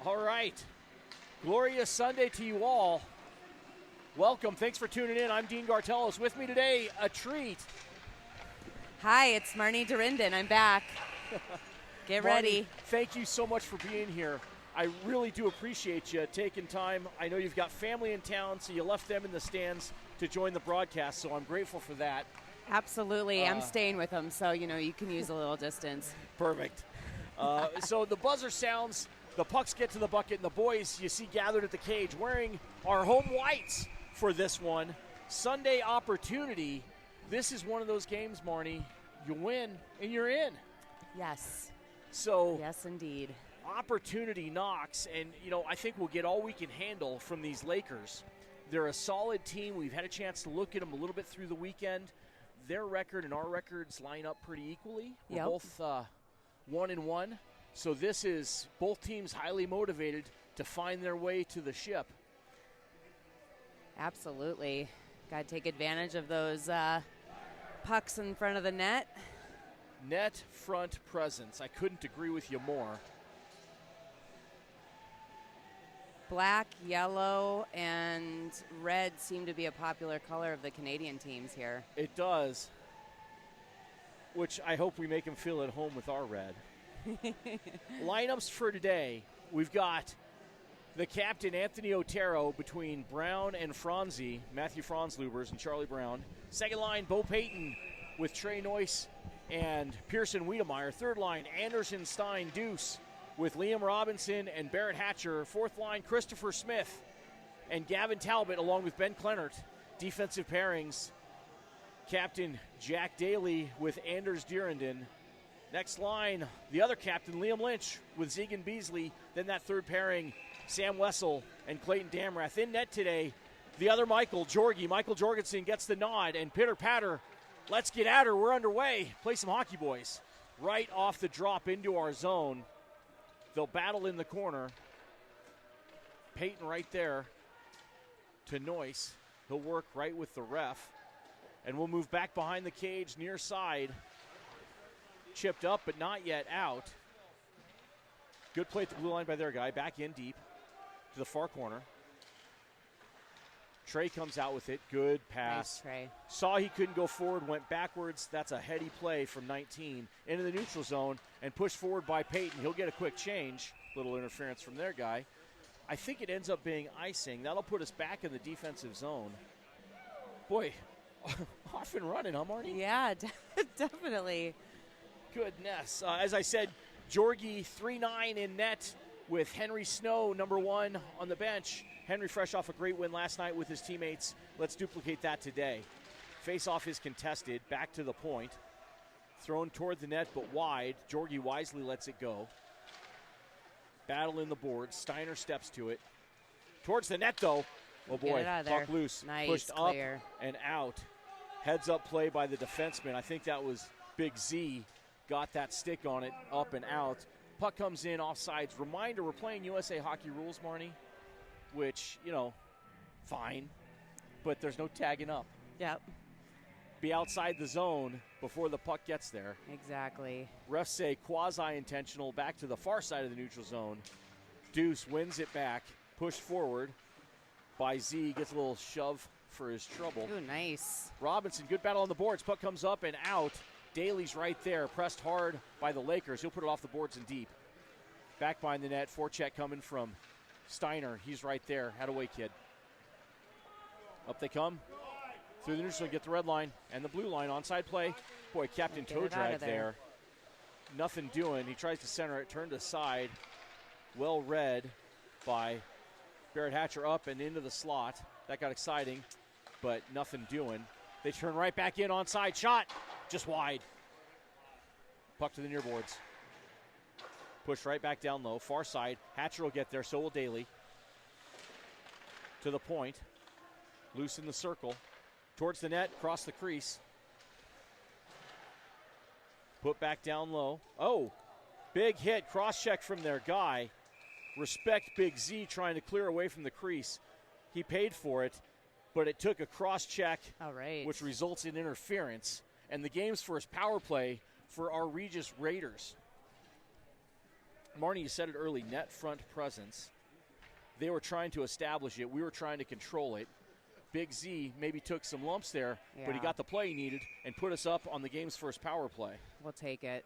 All right. Glorious Sunday to you all. Welcome. Thanks for tuning in. I'm Dean Gartelos. With me today, a treat. Hi, it's Marnie Durinden. I'm back. Get Marnie, ready. Thank you so much for being here. I really do appreciate you taking time. I know you've got family in town, so you left them in the stands to join the broadcast, so I'm grateful for that. Absolutely. I'm staying with them, so, you can use a little distance. Perfect. So the buzzer sounds, the pucks get to the bucket, and the boys you see gathered at the cage wearing our home whites for this one. Sunday opportunity. This is one of those games, Marnie, you win and you're in. Yes. So yes, indeed. Opportunity knocks, and, I think we'll get all we can handle from these Lakers. They're a solid team. We've had a chance to look at them a little bit through the weekend. Their record and our records line up pretty equally. We're both 1-1. So this is both teams highly motivated to find their way to the ship. Absolutely. Got to take advantage of those pucks in front of the net. Net front presence. I couldn't agree with you more. Black, yellow, and red seem to be a popular color of the Canadian teams here. It does, which I hope we make them feel at home with our red. Lineups for today. We've got the captain, Anthony Otero, between Brown and Franzi, Matthew Franzlubers and Charlie Brown. Second line, Bo Payton with Trey Noyce and Pearson Wiedemeyer. Third line, Anderson, Stein, Deuce with Liam Robinson and Barrett Hatcher. Fourth line, Christopher Smith and Gavin Talbot along with Ben Kleinert. Defensive pairings, captain Jack Daly with Anders Durinden. Next line, the other captain, Liam Lynch with Zegan Beasley. Then that third pairing, Sam Wessel and Clayton Damrath. In net today, the other Michael Jorgensen gets the nod, and pitter-patter, let's get at her, we're underway. Play some hockey, boys. Right off the drop into our zone. They'll battle in the corner. Peyton right there to Noyce. He'll work right with the ref. And we'll move back behind the cage near side. Chipped up, but not yet out. Good play at the blue line by their guy. Back in deep to the far corner. Trey comes out with it. Good pass. Nice, Trey. Saw he couldn't go forward, went backwards. That's a heady play from 19 into the neutral zone and pushed forward by Peyton. He'll get a quick change. Little interference from their guy. I think it ends up being icing. That'll put us back in the defensive zone. Boy, off and running, huh, Marnie? Yeah, definitely. Goodness. As I said, Georgie 3-9 in net with Henry Snow, number 1 on the bench. Henry fresh off a great win last night with his teammates. Let's duplicate that today. Face-off is contested. Back to the point. Thrown toward the net, but wide. Georgie wisely lets it go. Battle in the boards. Steiner steps to it. Towards the net, though. Oh, boy. Puck loose. Nice, pushed clear. Up and out. Heads-up play by the defenseman. I think that was Big Z. Got that stick on it, up and out. Puck comes in, offsides. Reminder, we're playing USA hockey rules, Marnie, which, fine, but there's no tagging up. Yep. Be outside the zone before the puck gets there. Exactly. Refs say quasi-intentional, back to the far side of the neutral zone. Deuce wins it back, pushed forward by Z, gets a little shove for his trouble. Ooh, nice. Robinson, good battle on the boards. Puck comes up and out. Daly's right there, pressed hard by the Lakers. He'll put it off the boards and deep. Back behind the net, forecheck coming from Steiner. He's right there. Had away, kid. Up they come. Through the neutral, get the red line and the blue line. Onside play. Boy, Captain Toe Drag there. Nothing doing. He tries to center it, turned aside. Well read by Barrett Hatcher up and into the slot. That got exciting, but nothing doing. They turn right back in, onside shot, just wide. Puck to the near boards. Push right back down low, far side. Hatcher will get there, so will Daly. To the point. Loose in the circle. Towards the net, cross the crease. Put back down low. Oh, big hit, cross check from their guy. Respect Big Z trying to clear away from the crease. He paid for it, but it took a cross check, which results in interference. And the game's first power play for our Regis Raiders. Marnie, you said it early, net front presence. They were trying to establish it. We were trying to control it. Big Z maybe took some lumps there, but he got the play he needed and put us up on the game's first power play. We'll take it.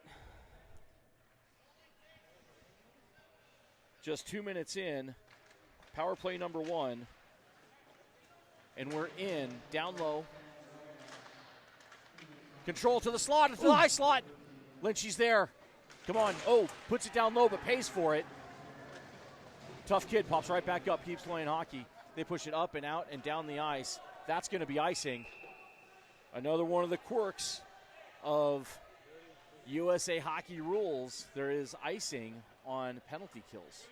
Just 2 minutes in, power play number 1. And we're in, down low. Control to the slot, to the high slot. Lynchy's there. Come on. Oh, puts it down low, but pays for it. Tough kid, pops right back up, keeps playing hockey. They push it up and out and down the ice. That's going to be icing. Another one of the quirks of USA hockey rules. There is icing on penalty kills.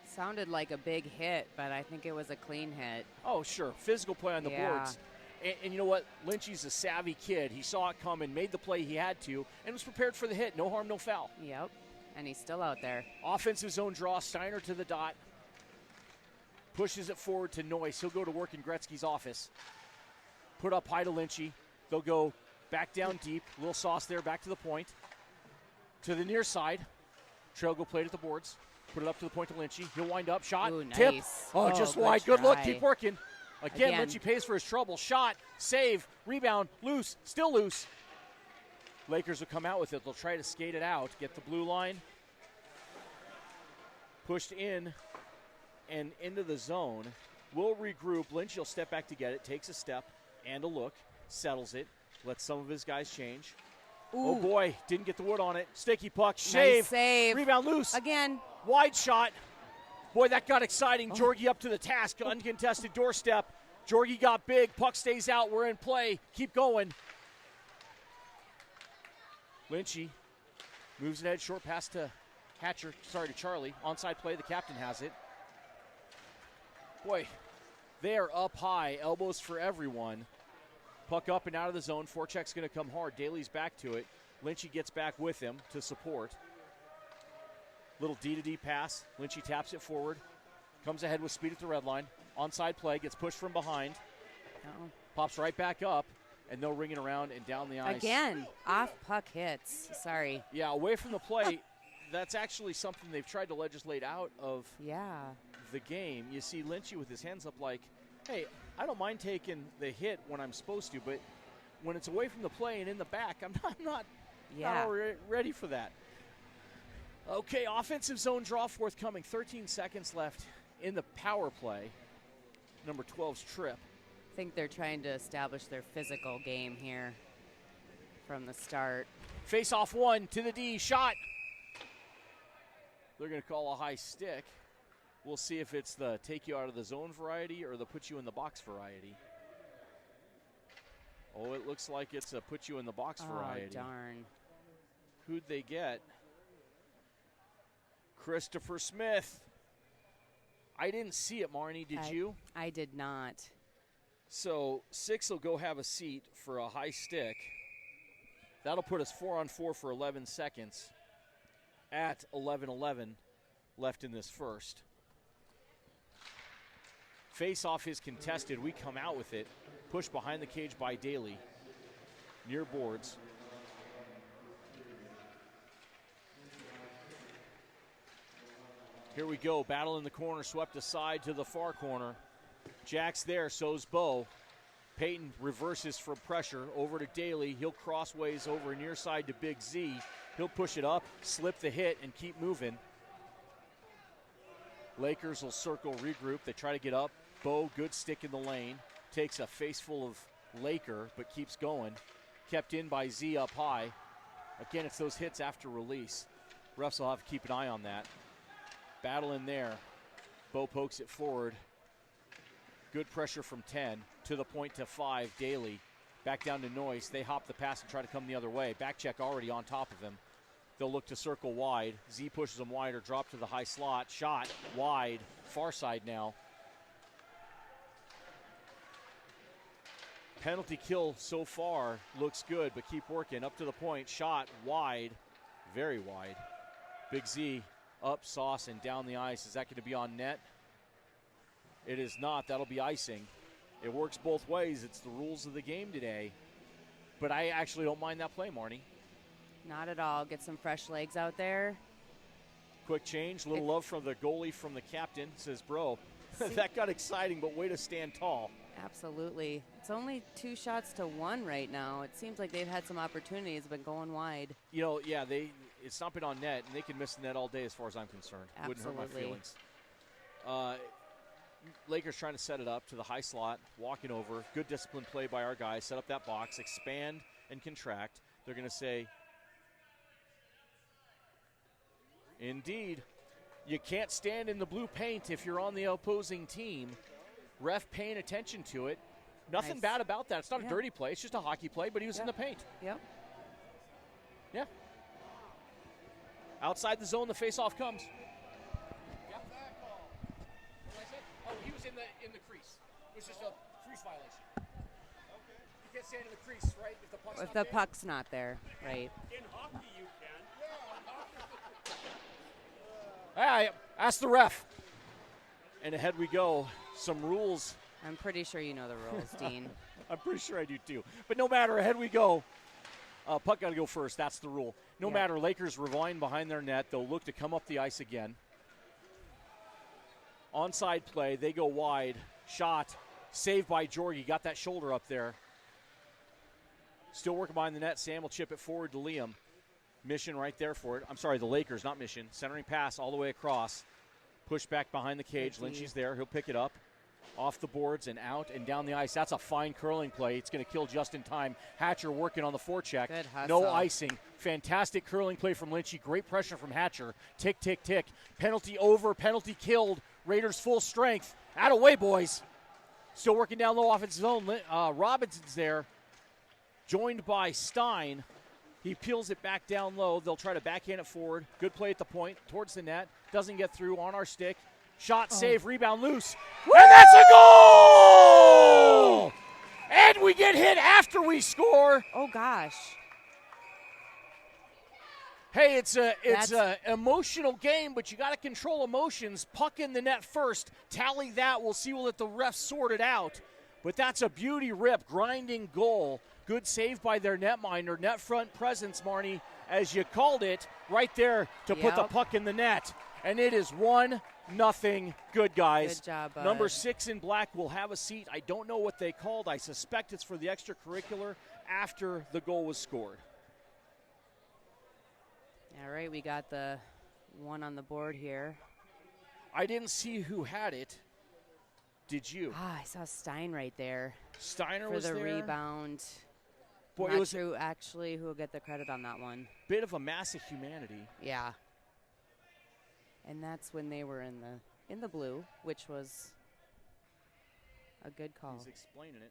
Sounded like a big hit, but I think it was a clean hit. Oh, sure. Physical play on the boards. And you know what? Lynchy's a savvy kid. He saw it coming, made the play he had to, and was prepared for the hit. No harm, no foul. Yep. And he's still out there. Offensive zone draw. Steiner to the dot. Pushes it forward to Noyce. He'll go to work in Gretzky's office. Put up high to Lynchy. They'll go back down deep. A little sauce there, back to the point. To the near side. Trail go play it at the boards. Put it up to the point to Lynchy. He'll wind up. Shot. Ooh, Tip. nice. Oh, just wide. Good look. Keep working. Again, Lynchy pays for his trouble. Shot. Save. Rebound. Loose. Still loose. Lakers will come out with it. They'll try to skate it out. Get the blue line. Pushed in and into the zone. We'll regroup. Lynchy will step back to get it. Takes a step and a look. Settles it. Lets some of his guys change. Ooh. Oh, boy. Didn't get the wood on it. Sticky puck. Shave. Nice save. Rebound loose. Again. Wide shot. Boy, that got exciting. Jorgie up to the task. Uncontested doorstep. Jorgie got big. Puck stays out. We're in play. Keep going. Lynchy moves it ahead. Short pass to Hatcher. Sorry, to Charlie. Onside play. The captain has it. Boy, they are up high. Elbows for everyone. Puck up and out of the zone. Forecheck's going to come hard. Daly's back to it. Lynchy gets back with him to support. Little D-to-D pass. Lynchy taps it forward. Comes ahead with speed at the red line. Onside play. Gets pushed from behind. Pops right back up. And they'll ring it around and down the ice. Again, off puck hits. Sorry. Yeah, away from the play. That's actually something they've tried to legislate out of the game. You see Lynchy with his hands up like, hey, I don't mind taking the hit when I'm supposed to, but when it's away from the play and in the back, I'm not ready for that. Okay, offensive zone draw forthcoming. 13 seconds left in the power play. Number 12's trip. I think they're trying to establish their physical game here from the start. Face off one to the D. Shot. They're going to call a high stick. We'll see if it's the take you out of the zone variety or the put you in the box variety. Oh, it looks like it's a put you in the box variety. Oh, darn. Who'd they get? Christopher Smith. I didn't see it, Marnie. Did you? I did not. So 6 will go have a seat for a high stick. That'll put us 4-on-4 for 11 seconds at 11:11 left in this first. Face-off is contested. We come out with it. Pushed behind the cage by Daly. Near boards. Here we go. Battle in the corner. Swept aside to the far corner. Jack's there. So's Bo. Peyton reverses from pressure. Over to Daly. He'll crossways over near side to Big Z. He'll push it up, slip the hit, and keep moving. Lakers will circle, regroup. They try to get up. Bo, good stick in the lane. Takes a face full of Laker, but keeps going. Kept in by Z up high. Again, it's those hits after release. Refs will have to keep an eye on that. Battle in there. Bo pokes it forward. Good pressure from 10. To the point to 5, Daly. Back down to Noyce. They hop the pass and try to come the other way. Back check already on top of him. They'll look to circle wide. Z pushes them wider. Drop to the high slot. Shot wide. Far side now. Penalty kill so far looks good, but keep working. Up to the point. Shot wide. Very wide. Big Z up, sauce, and down the ice. Is that going to be on net? It is not. That'll be icing. It works both ways. It's the rules of the game today. But I actually don't mind that play, Marnie. Not at all. Get some fresh legs out there. Quick change, little love from the goalie from the captain. Says, bro, that got exciting, but way to stand tall. Absolutely. It's only 2 shots to 1 right now. It seems like they've had some opportunities, but going wide. You know, yeah, it's not been on net, and they can miss the net all day as far as I'm concerned. Absolutely. Wouldn't hurt my feelings. Lakers trying to set it up to the high slot, walking over. Good disciplined play by our guys. Set up that box, expand and contract. They're going to say, indeed, you can't stand in the blue paint if you're on the opposing team. Ref paying attention to it. Nothing Nice. bad about that. It's not a dirty play. It's just a hockey play, but he was in the paint. Yep. Yeah. Outside the zone, the face-off comes. Yep. Oh, he was in the crease. It was just a crease violation. You can't stand in the crease, right? If the puck's not there, right. In hockey, you can. I asked the ref. And ahead we go. Some rules. I'm pretty sure you know the rules, Dean. I'm pretty sure I do too. But no matter, ahead we go. Puck got to go first. That's the rule. No matter, Lakers rewind behind their net. They'll look to come up the ice again. Onside play. They go wide. Shot. Saved by Jorgie. Got that shoulder up there. Still working behind the net. Sam will chip it forward to Liam. Mission right there for it. I'm sorry, the Lakers, not Mission. Centering pass all the way across. Push back behind the cage. Lynchy's there. He'll pick it up. Off the boards and out and down the ice. That's a fine curling play. It's going to kill just in time. Hatcher working on the forecheck. Good hustle. No icing. Fantastic curling play from Lynchy. Great pressure from Hatcher. Tick, tick, tick. Penalty over. Penalty killed. Raiders full strength. Atta-way, boys. Still working down low offensive zone. Robinson's there. Joined by Stein. He peels it back down low. They'll try to backhand it forward. Good play at the point. Towards the net. Doesn't get through on our stick. Shot, save, rebound, loose. Woo! And that's a goal! And we get hit after we score. Oh, gosh. Hey, it's a emotional game, but you got to control emotions. Puck in the net first. Tally that. We'll see. We'll let the refs sort it out. But that's a beauty rip, grinding goal. Good save by their netminder. Net front presence, Marnie, as you called it, right there to put the puck in the net. And it is 1-0. Good, guys. Good job, bud. Number 6 in black will have a seat. I don't know what they called. I suspect it's for the extracurricular after the goal was scored. All right, we got the one on the board here. I didn't see who had it. Did you? I saw Stein right there. Steiner for was the there. rebound. Boy, Not it was true, actually, who will get the credit on that one. Bit of a mass of humanity. Yeah. And that's when they were in the blue, which was a good call. He's explaining it.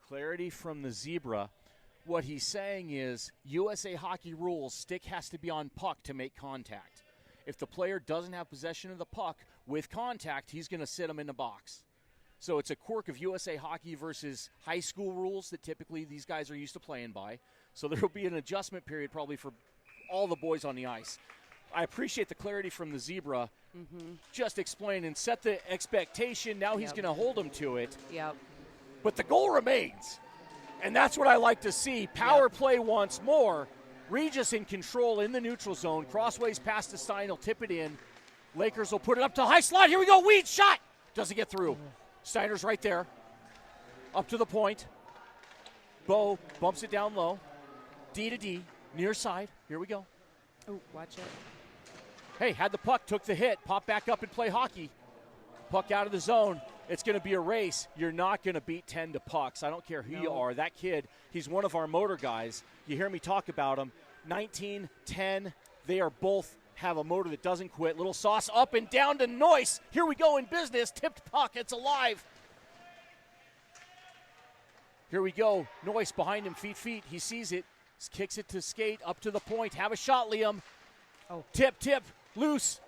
Clarity from the zebra. What he's saying is USA hockey rules, stick has to be on puck to make contact. If the player doesn't have possession of the puck with contact, he's going to sit him in the box. So it's a quirk of USA hockey versus high school rules that typically these guys are used to playing by. So there will be an adjustment period probably for all the boys on the ice. I appreciate the clarity from the zebra. Just explain and set the expectation. Now he's going to hold him to it. Yep. But the goal remains. And that's what I like to see. Power play once more. Regis in control in the neutral zone. Crossways pass to Stein. He'll tip it in. Lakers will put it up to high slot. Here we go. Weed shot. Doesn't get through. Steiner's right there. Up to the point. Bo bumps it down low. D to D. Near side. Here we go. Oh, watch it. Hey, had the puck. Took the hit. Pop back up and play hockey. Puck out of the zone. It's going to be a race. You're not going to beat 10 to pucks. I don't care who you are. That kid, he's one of our motor guys. You hear me talk about him. 19, 10, they are both have a motor that doesn't quit. Little sauce up and down to Noyce. Here we go in business. Tipped puck. It's alive. Here we go. Noyce behind him, feet. He sees it. Kicks it to skate. Up to the point. Have a shot, Liam. Tip. Loose.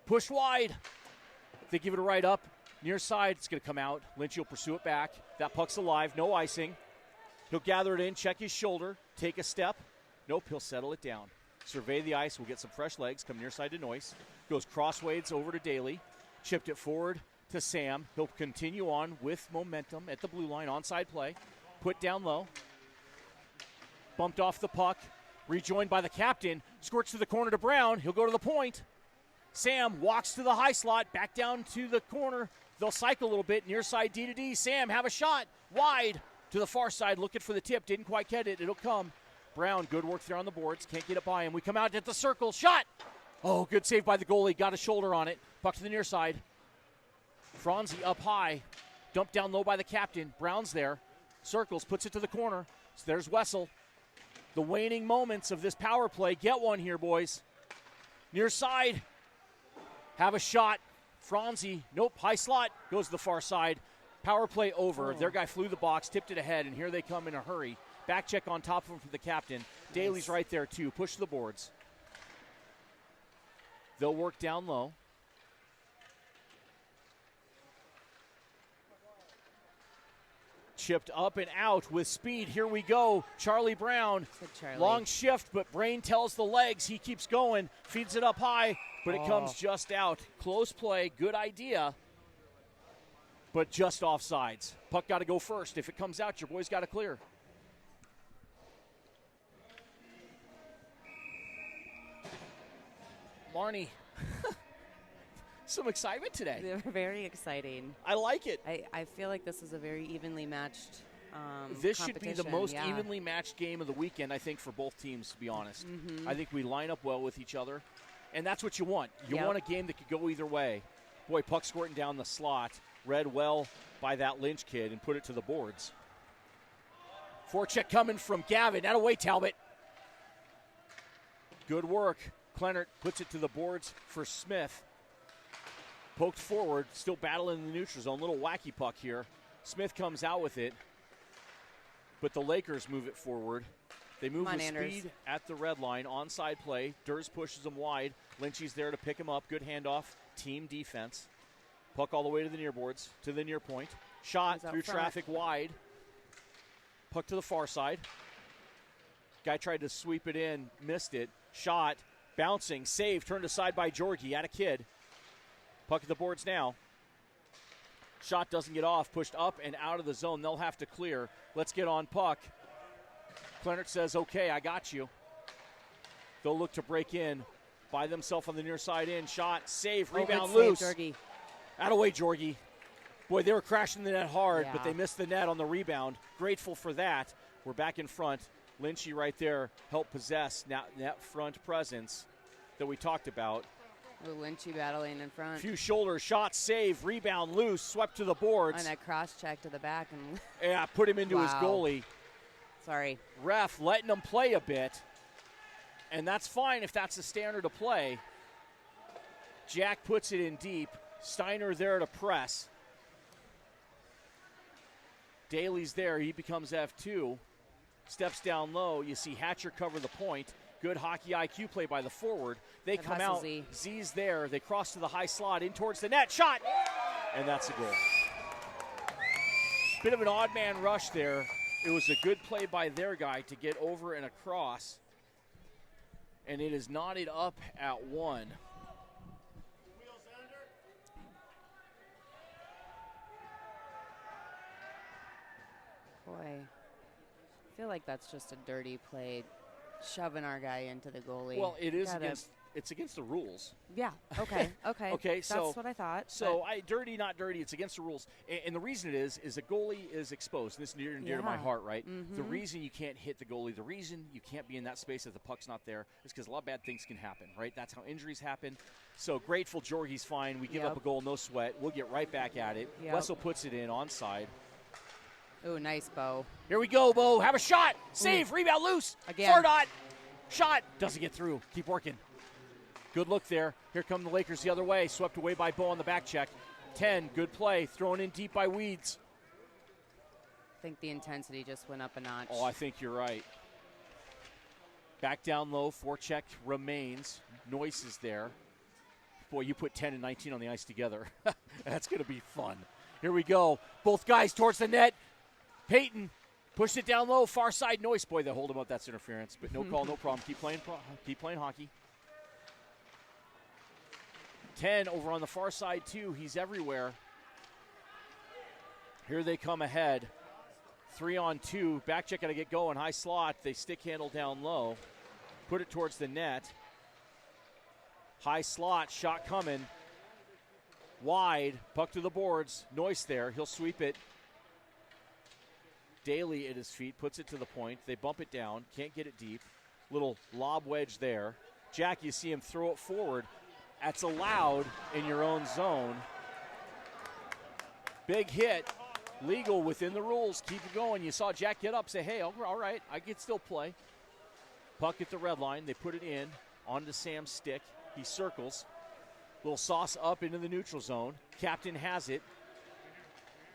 Push wide. They give it a right up. Near side, it's going to come out. Lynchy will pursue it back. That puck's alive. No icing. He'll gather it in, check his shoulder, take a step. Nope, he'll settle it down. Survey the ice. We'll get some fresh legs. Come near side to Noyce. Goes crossways over to Daly. Chipped it forward to Sam. He'll continue on with momentum at the blue line. Onside play. Put down low. Bumped off the puck. Rejoined by the captain. Squirts to the corner to Brown. He'll go to the point. Sam walks to the high slot. Back down to the corner. They'll cycle a little bit. Near side D to D. Sam have a shot. Wide to the far side. Looking for the tip. Didn't quite get it. It'll come. Brown, good work there on the boards. Can't get it by him. We come out at the circle. Shot! Oh, good save by the goalie. Got a shoulder on it. Puck to the near side. Franzi up high. Dumped down low by the captain. Brown's there. Circles, puts it to the corner. So there's Wessel. The waning moments of this power play. Get one here, boys. Near side. Have a shot. Franzi, nope, high slot. Goes to the far side. Power play over. Oh. Their guy flew the box, tipped it ahead, and here they come in a hurry. Back check on top of him for the captain. Daly's right there, too. Push the boards. They'll work down low. Chipped up and out with speed. Here we go. Charlie Brown. Charlie. Long shift, but Brain tells the legs. He keeps going. Feeds it up high, but it comes just out. Close play. Good idea, but just offsides. Puck got to go first. If it comes out, your boy's got to clear. Marnie, some excitement today. They're very exciting. I like it. I feel like this is a very evenly matched This should be the competition, most yeah. evenly matched game of the weekend, I think, for both teams, to be honest. Mm-hmm. I think we line up well with each other, and that's what you want. You Yep. want a game that could go either way. Boy, puck squirting down the slot. Read well by that Lynch kid and put it to the boards. Forecheck coming from Gavin. That away, Talbot. Good work. Kleinert puts it to the boards for Smith. Poked forward, still battling in the neutral zone. Little wacky puck here. Smith comes out with it, but the Lakers move it forward. They move with speed at the red line. Onside play. Durs pushes them wide. Lynchy's there to pick him up. Good handoff. Team defense. Puck all the way to the near boards, to the near point. Shot through traffic wide. Puck to the far side. Guy tried to sweep it in, missed it. Shot, bouncing, save, turned aside by Jorgie. At a kid. Puck at the boards now. Shot doesn't get off, pushed up and out of the zone. They'll have to clear. Let's get on puck. Kleinert says, okay, I got you. They'll look to break in by themselves on the near side in. Shot, save, rebound, loose. Out of way, Jorgie. Boy, they were crashing the net hard, but they missed the net on the rebound. Grateful for that. We're back in front. Lynchy right there helped possess that front presence that we talked about. Ooh, Lynchy battling in front. Few shoulders, shot, save, rebound, loose, swept to the boards. And a cross check to the back. And yeah, put him into his goalie. Sorry. Ref letting him play a bit, and that's fine if that's the standard of play. Jack puts it in deep. Steiner there to press. Daly's there. He becomes F2. Steps down low. You see Hatcher cover the point. Good hockey IQ play by the forward. They come out. Z's there. They cross to the high slot in towards the net. Shot! And that's a goal. Bit of an odd man rush there. It was a good play by their guy to get over and across. And it is knotted up at one. Boy, I feel like that's just a dirty play, shoving our guy into the goalie. Well, it is against the rules. Yeah. Okay. Okay. Okay. So that's what I thought. So dirty, not dirty. It's against the rules, and the reason it is a goalie is exposed. This is near and dear to my heart, right? Mm-hmm. The reason you can't hit the goalie, the reason you can't be in that space if the puck's not there, is because a lot of bad things can happen, right? That's how injuries happen. So grateful, Jorgie's fine. We give up a goal, no sweat. We'll get right back at it. Wessel puts it in onside. Ooh, nice, Bo. Here we go, Bo. Have a shot. Save. Ooh. Rebound loose. Again. 4-dot. Shot. Doesn't get through. Keep working. Good look there. Here come the Lakers the other way. Swept away by Bo on the back check. 10. Good play. Thrown in deep by Weeds. I think the intensity just went up a notch. Oh, I think you're right. Back down low. Forecheck remains. Noyce is there. Boy, you put 10 and 19 on the ice together. That's going to be fun. Here we go. Both guys towards the net. Peyton Pushed it down low, far side, Noyce. Boy, they hold him up. That's interference, but no call, no problem. Keep playing hockey. 10 over on the far side, too. He's everywhere. Here they come ahead. 3-on-2. Back check got to get going. High slot. They stick handle down low. Put it towards the net. High slot. Shot coming. Wide. Puck to the boards. Noyce there. He'll sweep it. Daly at his feet. Puts it to the point. They bump it down. Can't get it deep. Little lob wedge there. Jack, you see him throw it forward. That's allowed in your own zone. Big hit. Legal within the rules. Keep it going. You saw Jack get up, say, hey, all right, I can still play. Puck at the red line. They put it in onto Sam's stick. He circles. Little sauce up into the neutral zone. Captain has it.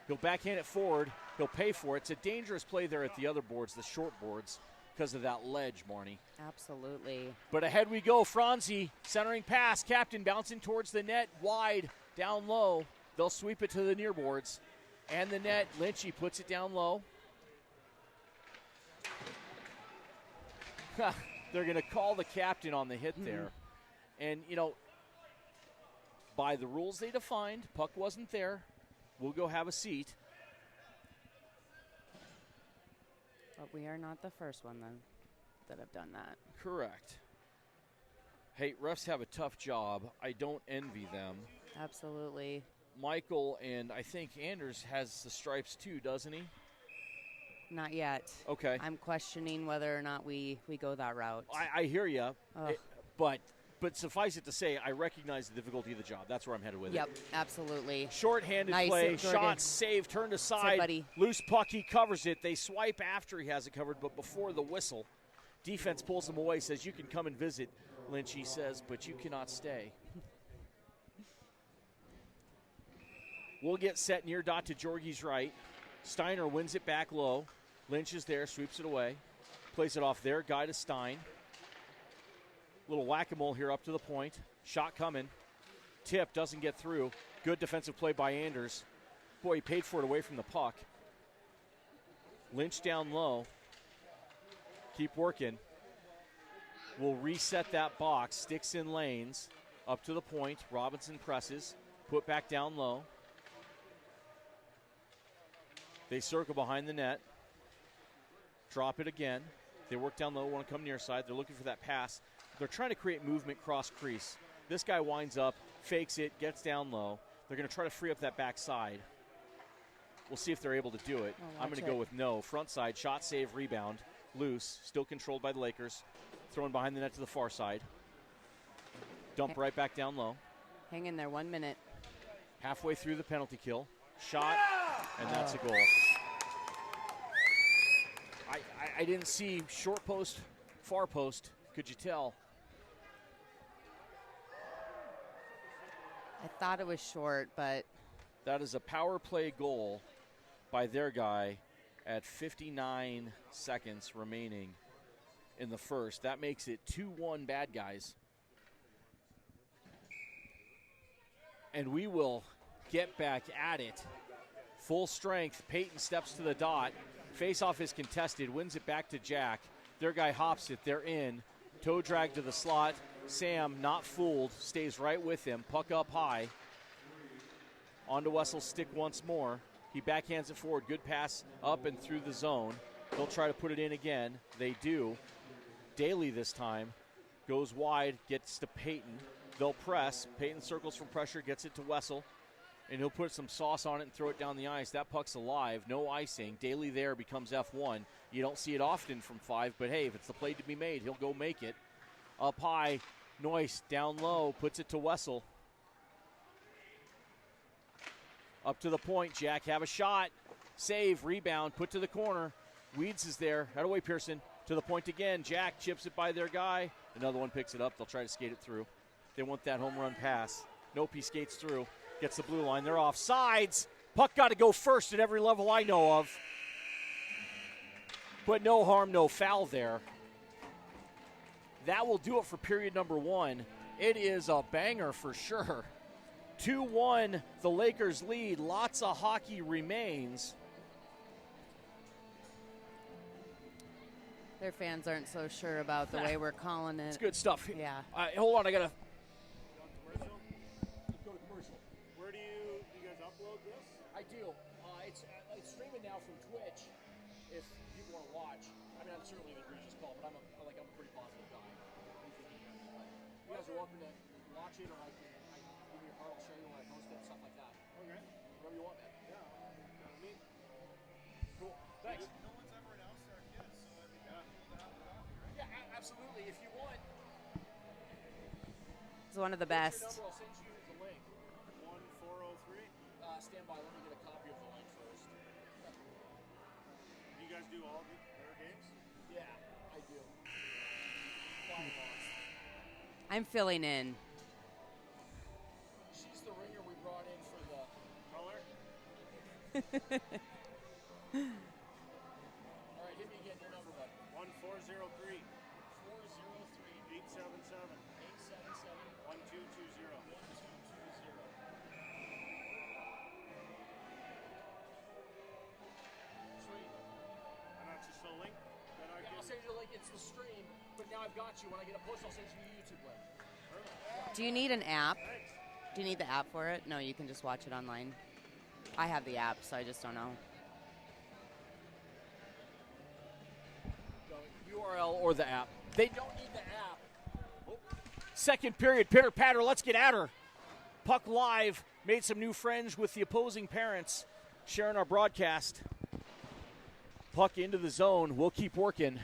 He'll backhand it forward. He'll pay for it. It's a dangerous play there at the other boards, the short boards, because of that ledge, Marnie. Absolutely. But ahead we go. Franzi, centering pass. Captain bouncing towards the net. Wide, down low. They'll sweep it to the near boards. And the net. Lynchy puts it down low. They're going to call the captain on the hit there. And, by the rules they defined, puck wasn't there. We'll go have a seat. But we are not the first one, then, that have done that. Correct. Hey, refs have a tough job. I don't envy them. Absolutely. Michael and I think Anders has the stripes too, doesn't he? Not yet. Okay. I'm questioning whether or not we go that route. I hear you. But suffice it to say, I recognize the difficulty of the job. That's where I'm headed with it. Yep, absolutely. Short-handed play, shot, save, turned aside, loose puck, he covers it. They swipe after he has it covered, but before the whistle. Defense pulls him away, says, you can come and visit. Lynchy says, but you cannot stay. We'll get set near dot to Jorgie's right. Steiner wins it back low. Lynch is there, sweeps it away. Plays it off there, guy to Stein. Little whack-a-mole here up to the point. Shot coming. Tip doesn't get through. Good defensive play by Anders. Boy, he paid for it away from the puck. Lynch down low. Keep working. We'll reset that box. Sticks in lanes. Up to the point. Robinson presses. Put back down low. They circle behind the net. Drop it again. They work down low, want to come near side. They're looking for that pass. They're trying to create movement cross crease. This guy winds up, fakes it, gets down low. They're going to try to free up that back side. We'll see if they're able to do it. I'm going to go with no. Front side, shot, save, rebound. Loose, still controlled by the Lakers. Thrown behind the net to the far side. Dump right back down low. Hang in there 1 minute. Halfway through the penalty kill. Shot, and that's a goal. I didn't see short post, far post. Could you tell? I thought it was short, but... That is a power play goal by their guy at 59 seconds remaining in the first. That makes it 2-1 bad guys. And we will get back at it. Full strength. Peyton steps to the dot. Face-off is contested. Wins it back to Jack. Their guy hops it. They're in. Toe drag to the slot. Sam, not fooled, stays right with him. Puck up high. Onto Wessel's stick once more. He backhands it forward. Good pass up and through the zone. They'll try to put it in again. They do. Daly this time goes wide, gets to Peyton. They'll press. Peyton circles from pressure, gets it to Wessel. And he'll put some sauce on it and throw it down the ice. That puck's alive. No icing. Daly there becomes F1. You don't see it often from 5, but hey, if it's the play to be made, he'll go make it. Up high, Noyce down low, puts it to Wessel. Up to the point, Jack, have a shot. Save, rebound, put to the corner. Weeds is there. Head away, Pearson. To the point again. Jack chips it by their guy. Another one picks it up. They'll try to skate it through. They want that home run pass. Nope, he skates through. Gets the blue line. They're off sides. Puck got to go first at every level I know of. But no harm, no foul there. That will do it for period number 1. It is a banger for sure. 2-1, the Lakers lead. Lots of hockey remains. Their fans aren't so sure about the way we're calling it. It's good stuff. Yeah. Hold on, I got to Commercial? go to commercial. Where do you guys upload this? I do. It's streaming now from Twitch. If people want to watch, I mean, I'm certainly the egregious call, but I'm a pretty positive guy. You guys are welcome to watch it, or I can give you a card. I'll show you when I post it, stuff like that. Okay. Whatever you want, man. Yeah. Me. Cool. Thanks. No one's ever announced our kids, so I mean, yeah. Yeah, absolutely. If you want, It's one of the what's best. your number? I'll send you the link. 1403. Stand by. Let me get a copy of the link first. Do you guys do all their games? Yeah, I do. I'm filling in. She's the ringer we brought in for the Color? All right, hit me again. Your number, bud. 1403 403 877 877 1220. 1220. Sweet. And that's just a link that I Yeah, can. I'll send you the link. It's the stream, but now I've got you. When I get a push, I'll send you the YouTube link. Do you need an app? Thanks. Do you need the app for it? No, you can just watch it online. I have the app, so I just don't know. The URL or the app. They don't need the app. Oh. Second period, pitter patter. Let's get at her. Puck Live made some new friends with the opposing parents, sharing our broadcast. Puck into the zone. We'll keep working.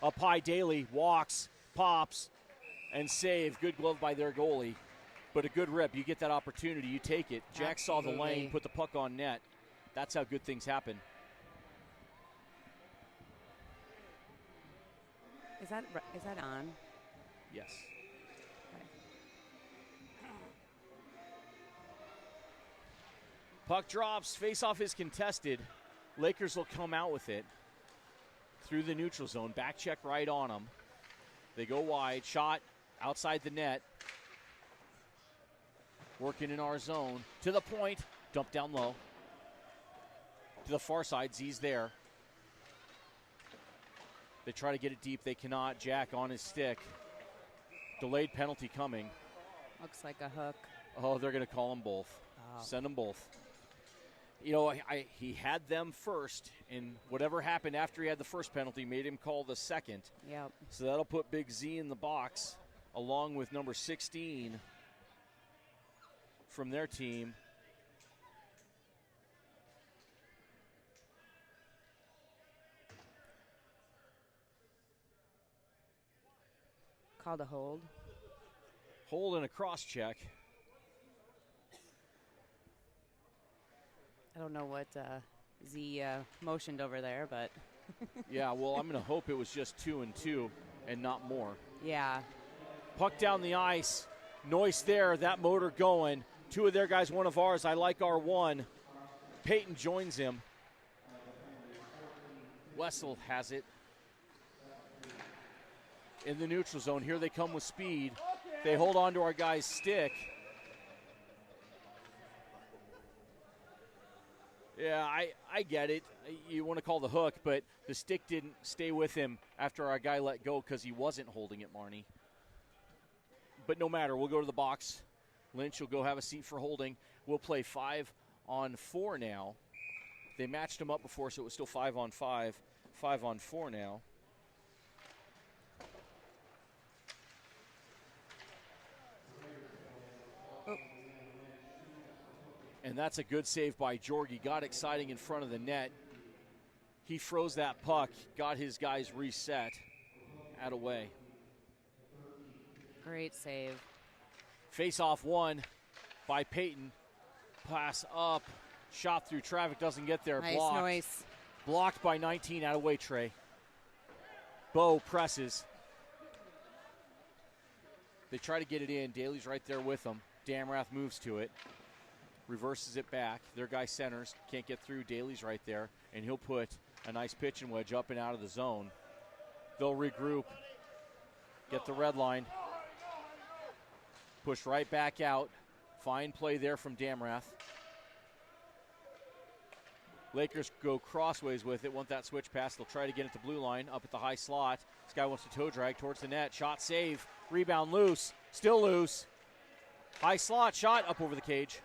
Up high, Daly walks, pops, and save. Good glove by their goalie. But a good rip. You get that opportunity, you take it. Jack saw the Absolutely. lane, put the puck on net. That's how good things happen. Is that on? Yes. Puck drops, face-off is contested. Lakers will come out with it through the neutral zone. Back check right on them. They go wide, shot outside the net. Working in our zone. To the point, dump down low. To the far side, Z's there. They try to get it deep, they cannot. Jack on his stick. Delayed penalty coming. Looks like a hook. Oh, they're going to call them both. Oh. Send them both. You know, he had them first, and whatever happened after he had the first penalty made him call the second. Yep. So that'll put Big Z in the box, along with number 16 from their team. Called a hold. Hold and a cross check. I don't know what Z motioned over there, but Yeah, well, I'm going to hope it was just 2 and 2 and not more. yeah. Puck down the ice. Noise there, that motor going. Two of their guys, one of ours. I like our one. Peyton joins him. Wessel has it. In the neutral zone. Here they come with speed. They hold on to our guy's stick. Yeah, I get it. You want to call the hook, but the stick didn't stay with him after our guy let go because he wasn't holding it, Marnie. But no matter, we'll go to the box. Lynch will go have a seat for holding. We'll play 5-on-4 now. They matched them up before, so it was still 5-on-5. 5-on-4 now. And that's a good save by Jorgie. Got exciting in front of the net. He froze that puck, got his guys reset. Out of way. Great save. Face-off one by Peyton. Pass up. Shot through traffic. Doesn't get there. Nice Blocked. noise. Blocked by 19. Out of way, Trey. Bo presses. They try to get it in. Daly's right there with them. Damrath moves to it. Reverses it back. Their guy centers. Can't get through. Daly's right there. And he'll put a nice pitch and wedge up and out of the zone. They'll regroup. Get the red line. Push right back out. Fine play there from Damrath. Lakers go crossways with it, want that switch pass. They'll try to get it to blue line, up at the high slot. This guy wants to toe drag towards the net. Shot save, rebound loose, still loose. High slot, shot up over the cage.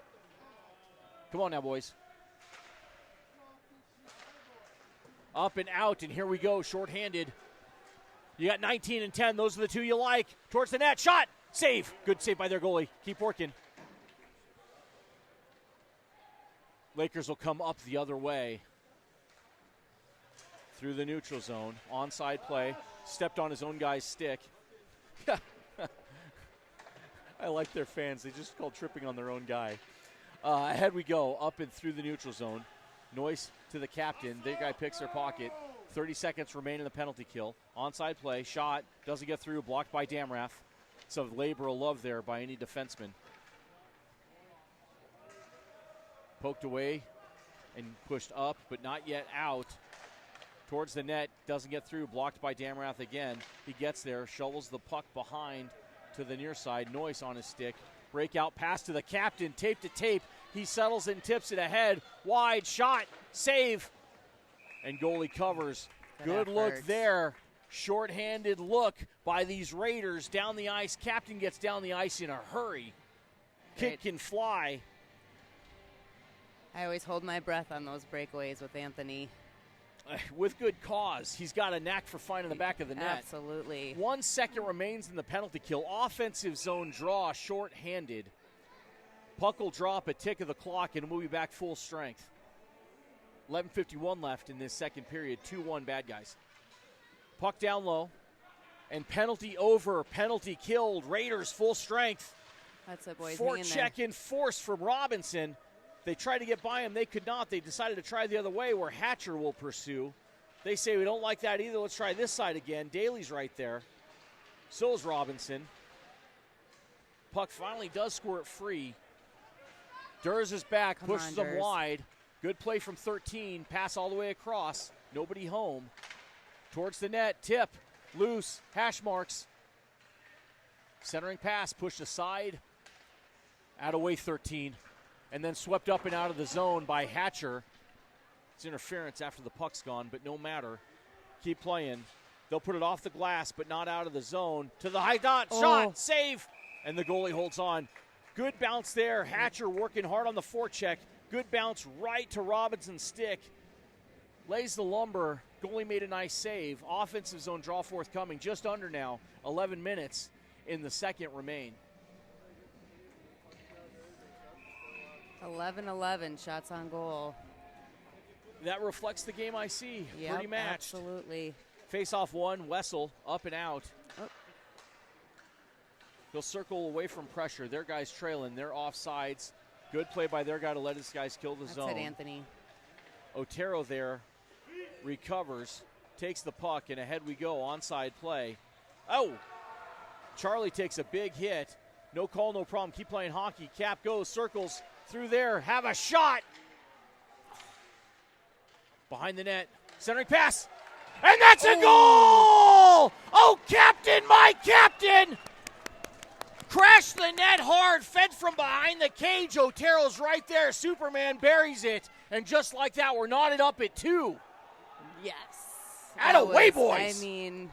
Come on now, boys. Up and out, and here we go, shorthanded. You got 19 and 10, those are the two you like. Towards the net, shot, save. Good save by their goalie, keep working. Lakers will come up the other way. Through the neutral zone, onside play. Stepped on his own guy's stick. I like their fans, they just call tripping on their own guy. Ahead we go, up and through the neutral zone. Noyce to the captain, their guy picks their pocket. 30 seconds remain in the penalty kill. Onside play, shot, doesn't get through, blocked by Damrath. So labor of love there by any defenseman. Poked away and pushed up, but not yet out. Towards the net, doesn't get through, blocked by Damrath again. He gets there, shovels the puck behind to the near side. Noyce on his stick. Breakout pass to the captain, tape to tape. He settles and tips it ahead. Wide shot, save. And goalie covers. Good look there. Short-handed look by these Raiders down the ice. Captain gets down the ice in a hurry. Kick can fly. I always hold my breath on those breakaways with Anthony. With good cause. He's got a knack for finding the back of the net. Absolutely. 1 second remains in the penalty kill. Offensive zone draw, short-handed. Puck will drop a tick of the clock, and we'll be back full strength. 11:51 left in this second period. 2-1 bad guys. Puck down low, and penalty over, penalty killed. Raiders full strength. That's it, boys. Forecheck in force from Robinson. They tried to get by him. They could not. They decided to try the other way where Hatcher will pursue. They say we don't like that either. Let's try this side again. Daly's right there. So is Robinson. Puck finally does squirt free. Durs is back, pushes him wide. Good play from 13. Pass all the way across. Nobody home. Towards the net. Tip. Loose. Hash marks. Centering pass pushed aside. Out of way 13. And then swept up and out of the zone by Hatcher. It's interference after the puck's gone, but no matter. Keep playing. They'll put it off the glass, but not out of the zone. To the high dot. Shot. Save. And the goalie holds on. Good bounce there. Hatcher working hard on the forecheck. Good bounce right to Robinson's stick. Lays the lumber. Goalie made a nice save. Offensive zone draw forthcoming. Just under now. 11 minutes in the second remain. 11-11 shots on goal. That reflects the game I see. Yep, pretty matched. Absolutely. Face-off one, Wessel up and out. Oh. He'll circle away from pressure. Their guy's trailing. They're offsides. Good play by their guy to let his guys kill the zone. That's it, Anthony. Otero there recovers, takes the puck, and ahead we go. Onside play. Oh! Charlie takes a big hit. No call, no problem. Keep playing hockey. Cap goes, circles through there. Have a shot! Behind the net. Centering pass. And that's a goal! Oh, captain, my captain! Crashed the net hard, fed from behind the cage. Otero's right there. Superman buries it. And just like that, we're knotted up at 2. Yes. Atta-way, boys. I mean,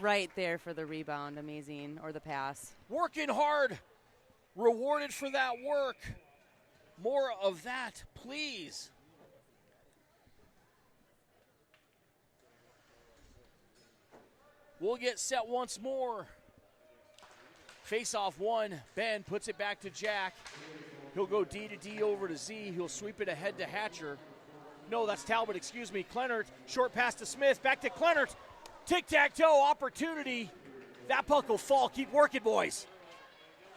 right there for the rebound. Amazing. Or the pass. Working hard. Rewarded for that work. More of that, please. We'll get set once more. Face-off one. Ben puts it back to Jack. He'll go D to D over to Z. He'll sweep it ahead to Hatcher. No, that's Talbot, excuse me. Clennert, short pass to Smith. Back to Clennert. Tic-tac-toe opportunity. That puck will fall. Keep working, boys.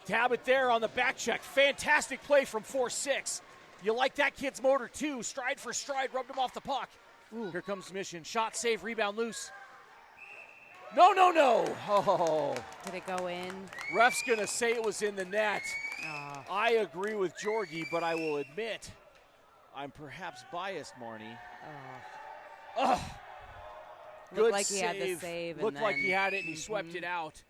Talbot there on the back check. Fantastic play from 4-6. You like that kid's motor, too. Stride for stride, rubbed him off the puck. Ooh. Here comes Mission. Shot, save, rebound, loose. No. Oh. Did it go in? Ref's going to say it was in the net. Oh. I agree with Jorgie, but I will admit I'm perhaps biased, Marnie. Good Looked like save. He had the save. Looked like he had it, and he swept it out.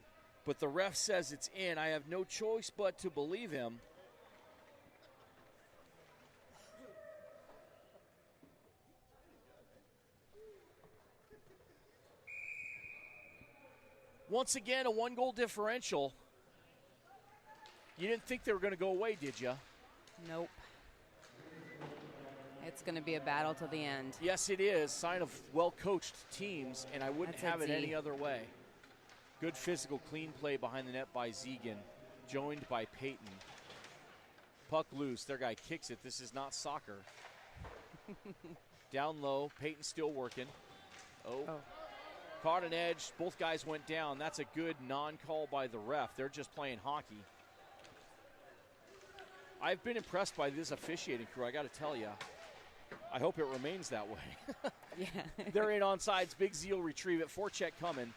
But the ref says it's in. I have no choice but to believe him. Once again, a 1-goal differential. You didn't think they were going to go away, did you? Nope. It's going to be a battle to the end. Yes, it is. Sign of well-coached teams, and I wouldn't That's have it, it Z. any other way. Good physical, clean play behind the net by Zegan, joined by Peyton. Puck loose. Their guy kicks it. This is not soccer. Down low. Peyton still working. Oh. Caught an edge. Both guys went down. That's a good non-call by the ref. They're just playing hockey. I've been impressed by this officiating crew, I got to tell you. I hope it remains that way. Yeah. They're in onside. Big Z will retrieve it. Forecheck coming.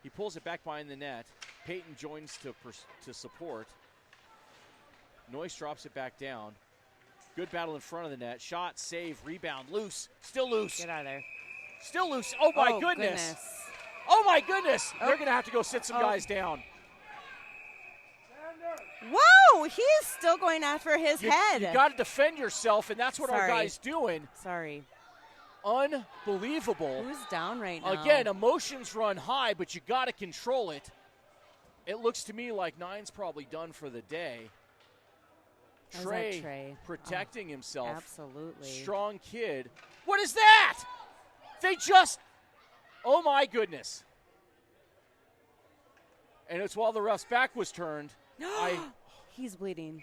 He pulls it back behind the net. Peyton joins to support. Noyce drops it back down. Good battle in front of the net. Shot, save, rebound, loose. Still loose. Get out of there. Still loose. Oh, my goodness. Oh, my goodness. They're going to have to go sit some guys down. Whoa, he's still going after his head. You got to defend yourself, and that's what our guy's doing. Sorry. Unbelievable. Who's down right now? Again, emotions run high, but you got to control it. It looks to me like Nine's probably done for the day. Trey protecting himself. Absolutely. Strong kid. What is that? They just, oh my goodness. And it's while the ref's back was turned. He's bleeding.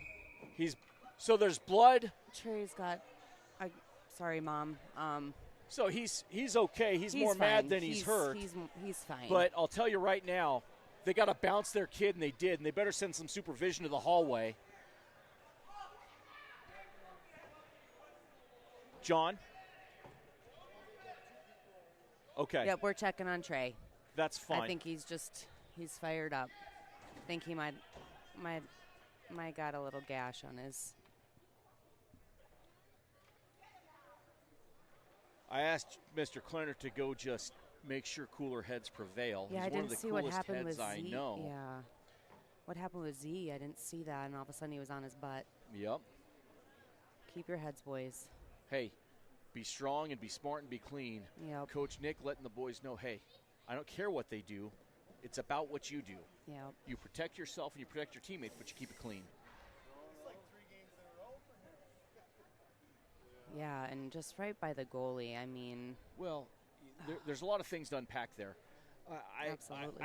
So there's blood. Trey's got, sorry, Mom. So he's okay. He's more fine. mad than he's hurt. He's fine. But I'll tell you right now, they got to bounce their kid, and they did, and they better send some supervision to the hallway. John? Okay. Yep, we're checking on Trey. That's fine. I think he's fired up. I think he might got a little gash on his. I asked Mr. Klerner to go just make sure cooler heads prevail. Yeah, He's I one didn't of the see what coolest happened heads with I Z. know. Yeah. What happened with Z? I didn't see that, and all of a sudden he was on his butt. Yep. Keep your heads, boys. Hey, be strong and be smart and be clean. Yep. Coach Nick letting the boys know, hey, I don't care what they do. It's about what you do. Yep. You protect yourself and you protect your teammates, but you keep it clean. Yeah, and just right by the goalie. I mean, well, there's a lot of things to unpack there. Absolutely.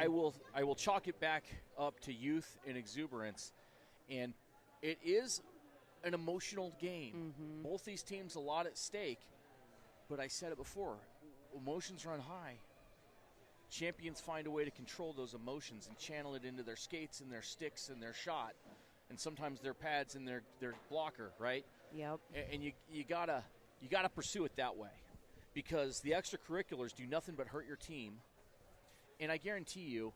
I will chalk it back up to youth and exuberance, and it is an emotional game. Mm-hmm. Both these teams a lot at stake, but I said it before, emotions run high. Champions find a way to control those emotions and channel it into their skates and their sticks and their shot, and sometimes their pads and their blocker, right? Yep. And you gotta pursue it that way, because the extracurriculars do nothing but hurt your team. And I guarantee you,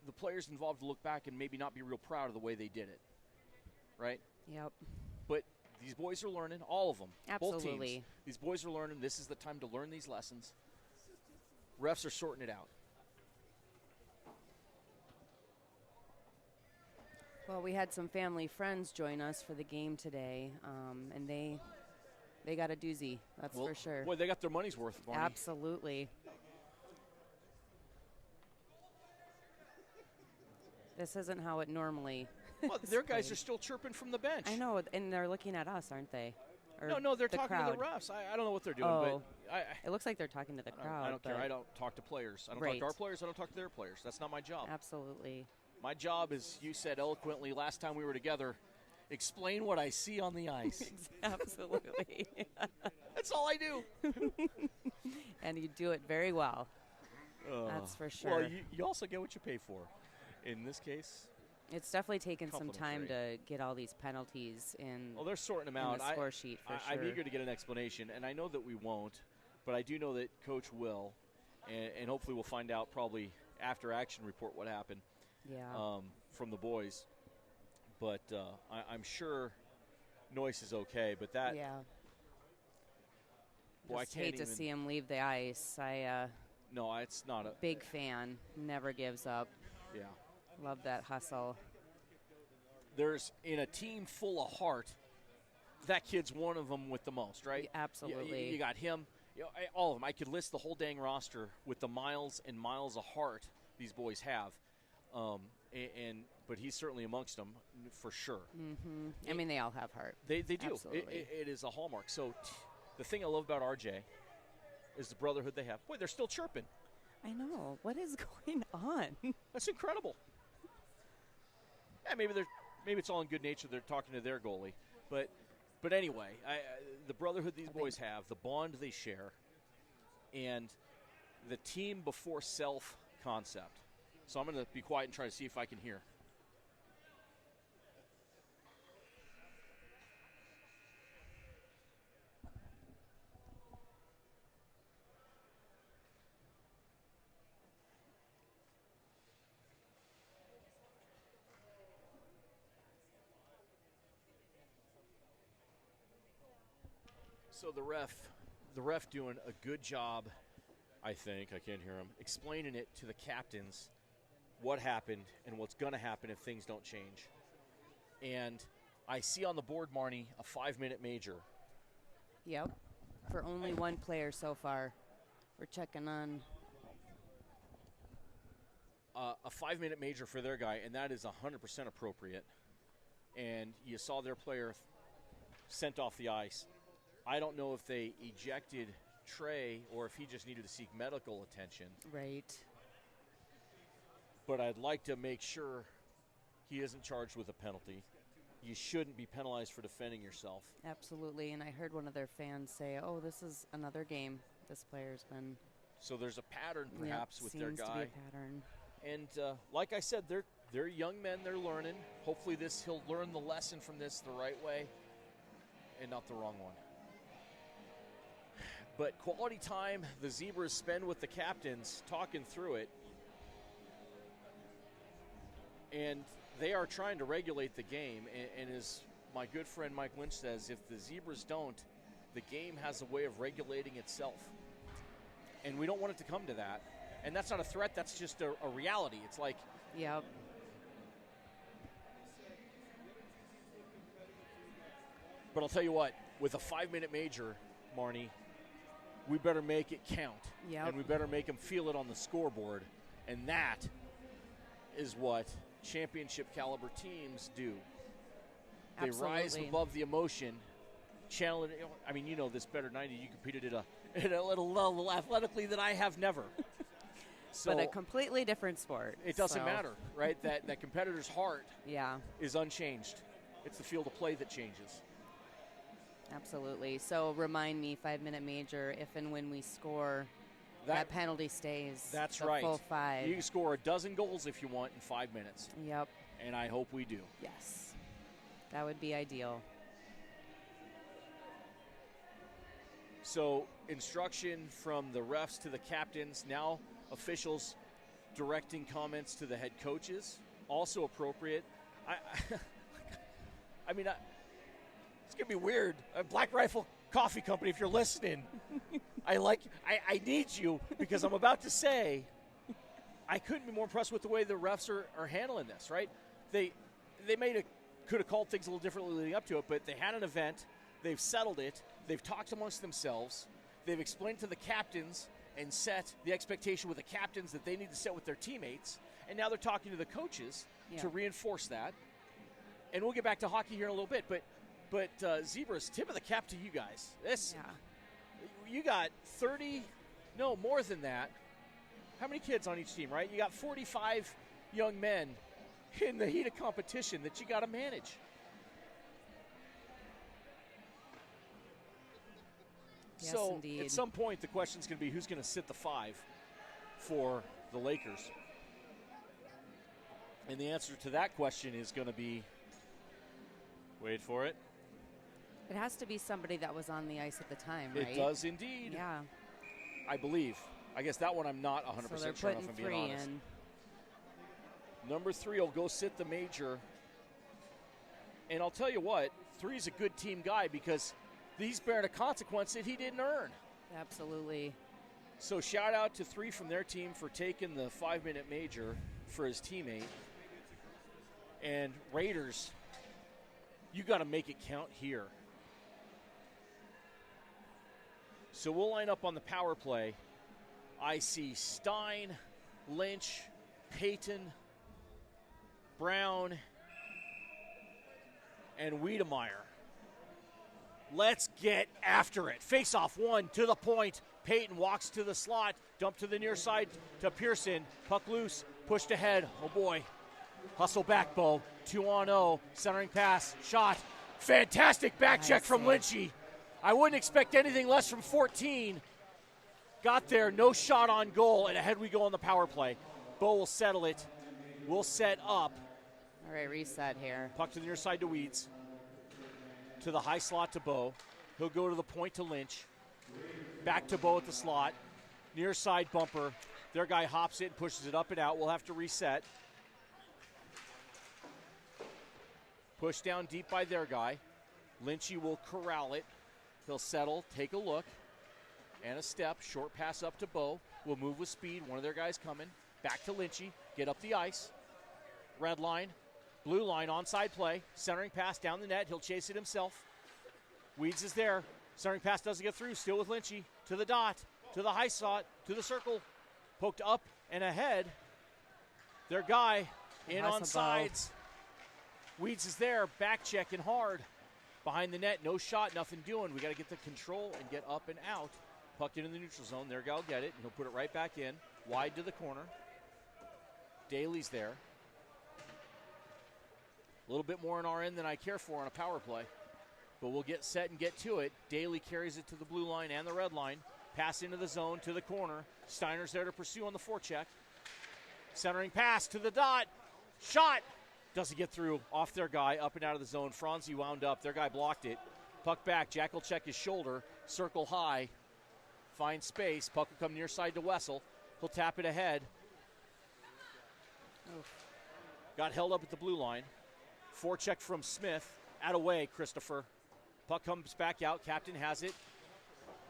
the players involved will look back and maybe not be real proud of the way they did it, right? Yep. But these boys are learning, all of them, both Absolutely. teams. These boys are learning. This is the time to learn these lessons. Refs are sorting it out. Well, we had some family friends join us for the game today, and they got a doozy, that's for sure. Boy, they got their money's worth, Barney. Absolutely. This isn't how it normally Well, their guys are still chirping from the bench. I know, and they're looking at us, aren't they? Or No, they're the talking crowd. to the refs. I don't know what they're doing, Oh. but It looks like they're talking to the crowd. I don't care. but I don't talk to players. I don't Right. talk to our players. I don't talk to their players. That's not my job. Absolutely. My job is, you said eloquently last time we were together, explain what I see on the ice. Absolutely. That's all I do. And you do it very well. That's for sure. Well, you also get what you pay for. In this case, It's definitely taken some time complimentary. to get all these penalties in. well, they're sorting them in out. the score sheet for I'm sure. eager to get an explanation, and I know that we won't, but I do know that Coach will, and hopefully we'll find out probably after action report what happened Yeah. from the boys. But I'm sure Noyce is okay, but that yeah. boy, Just I can't hate to even. see him leave the ice. No, it's not a Big fan. Never gives up. yeah. Love that hustle. There's in a team full of heart, that kid's one of them with the most, right? Absolutely. You got him. all of them. I could list the whole dang roster with the miles and miles of heart these boys have. But he's certainly amongst them for sure. Mm-hmm. I mean, they all have heart. They do. Absolutely. It is a hallmark. So the thing I love about RJ is the brotherhood they have. Boy, they're still chirping. I know. What is going on? That's incredible. Yeah, maybe it's all in good nature. They're talking to their goalie, but anyway, the brotherhood these boys have, the bond they share, and the team before self concept. So I'm going to be quiet and try to see if I can hear. So the ref doing a good job, I think, I can't hear him, explaining it to the captains what happened and what's going to happen if things don't change. And I see on the board, Marnie, a 5-minute major. Yep. For only one player so far. We're checking on a 5-minute major for their guy, and that is 100% appropriate. And you saw their player sent off the ice. I don't know if they ejected Trey or if he just needed to seek medical attention. Right. But I'd like to make sure he isn't charged with a penalty. You shouldn't be penalized for defending yourself. Absolutely. And I heard one of their fans say, "Oh, this is another game this player's been." So there's a pattern perhaps with their guy. Seems to be a pattern. And like I said, they're young men. They're learning. Hopefully he'll learn the lesson from this the right way and not the wrong one. But quality time the Zebras spend with the captains talking through it. And they are trying to regulate the game. And as my good friend Mike Lynch says, if the Zebras don't, the game has a way of regulating itself. And we don't want it to come to that. And that's not a threat. That's just a reality. It's like, yep. But I'll tell you what, with a 5-minute major, Marnie, we better make it count. Yep. And we better make them feel it on the scoreboard. And that is what championship caliber teams do. They Absolutely. rise above the emotion, challenge. I mean, you know this better than I do. You competed at a little level athletically that I have never. So but a completely different sport. It doesn't matter, right? That competitor's heart is unchanged. It's the field of play that changes. Absolutely. So remind me, 5-minute major, if and when we score, that penalty stays. That's the right. Full 5. You can score a dozen goals if you want in 5 minutes. Yep. And I hope we do. Yes. That would be ideal. So instruction from the refs to the captains. Now officials directing comments to the head coaches. Also appropriate. I mean, it's going to be weird. Black Rifle Coffee Company, if you're listening, I need you because I'm about to say I couldn't be more impressed with the way the refs are handling this, right? They could have called things a little differently leading up to it, but they had an event. They've settled it. They've talked amongst themselves. They've explained to the captains and set the expectation with the captains that they need to set with their teammates. And now they're talking to the coaches to reinforce that. And we'll get back to hockey here in a little bit, but Zebras, tip of the cap to you guys. You got 30, no, more than that. How many kids on each team, right? You got 45 young men in the heat of competition that you got to manage. Yes, so indeed. At some point, the question's going to be who's going to sit the 5 for the Lakers. And the answer to that question is going to be, wait for it. It has to be somebody that was on the ice at the time, right? It does indeed. Yeah. I believe. I guess that one I'm not 100% so they're sure putting if I'm being 3 honest. in. Number 3 will go sit the major. And I'll tell you what, 3 is a good team guy because he's bearing a consequence that he didn't earn. Absolutely. So shout out to 3 from their team for taking the 5-minute major for his teammate. And Raiders, you got to make it count here. So we'll line up on the power play. I see Stein, Lynch, Payton, Brown, and Wiedemeyer. Let's get after it. Face off one to the point. Payton walks to the slot. Dump to the near side to Pearson. Puck loose. Pushed ahead. Oh boy. Hustle back, Bo. 2-on-0. Centering pass. Shot. Fantastic back check from Lynchy. I wouldn't expect anything less from 14. Got there. No shot on goal. And ahead we go on the power play. Bo will settle it. We'll set up. All right, reset here. Puck to the near side to Weeds. To the high slot to Bo. He'll go to the point to Lynch. Back to Bo at the slot. Near side bumper. Their guy hops it and pushes it up and out. We'll have to reset. Push down deep by their guy. Lynchy will corral it. He'll settle, take a look, and a step. Short pass up to Bo. We'll move with speed. One of their guys coming. Back to Lynchy. Get up the ice. Red line. Blue line, onside play. Centering pass down the net. He'll chase it himself. Weeds is there. Centering pass doesn't get through. Still with Lynchy. To the dot. To the high slot. To the circle. Poked up and ahead. Their guy in on sides. Weeds is there. Back checking hard. Behind the net. No shot. Nothing doing. We got to get the control and get up and out. Puck into the neutral zone. Their guy will get it. And he'll put it right back in. Wide to the corner. Daly's there. A little bit more on our end than I care for on a power play. But we'll get set and get to it. Daly carries it to the blue line and the red line. Pass into the zone to the corner. Steiner's there to pursue on the forecheck. Centering pass to the dot. Shot. Doesn't get through. Off their guy. Up and out of the zone. Franzi wound up. Their guy blocked it. Puck back. Jack will check his shoulder. Circle high. Find space. Puck will come near side to Wessel. He'll tap it ahead. Got held up at the blue line. Forecheck from Smith. Out of way, Christopher. Puck comes back out. Captain has it.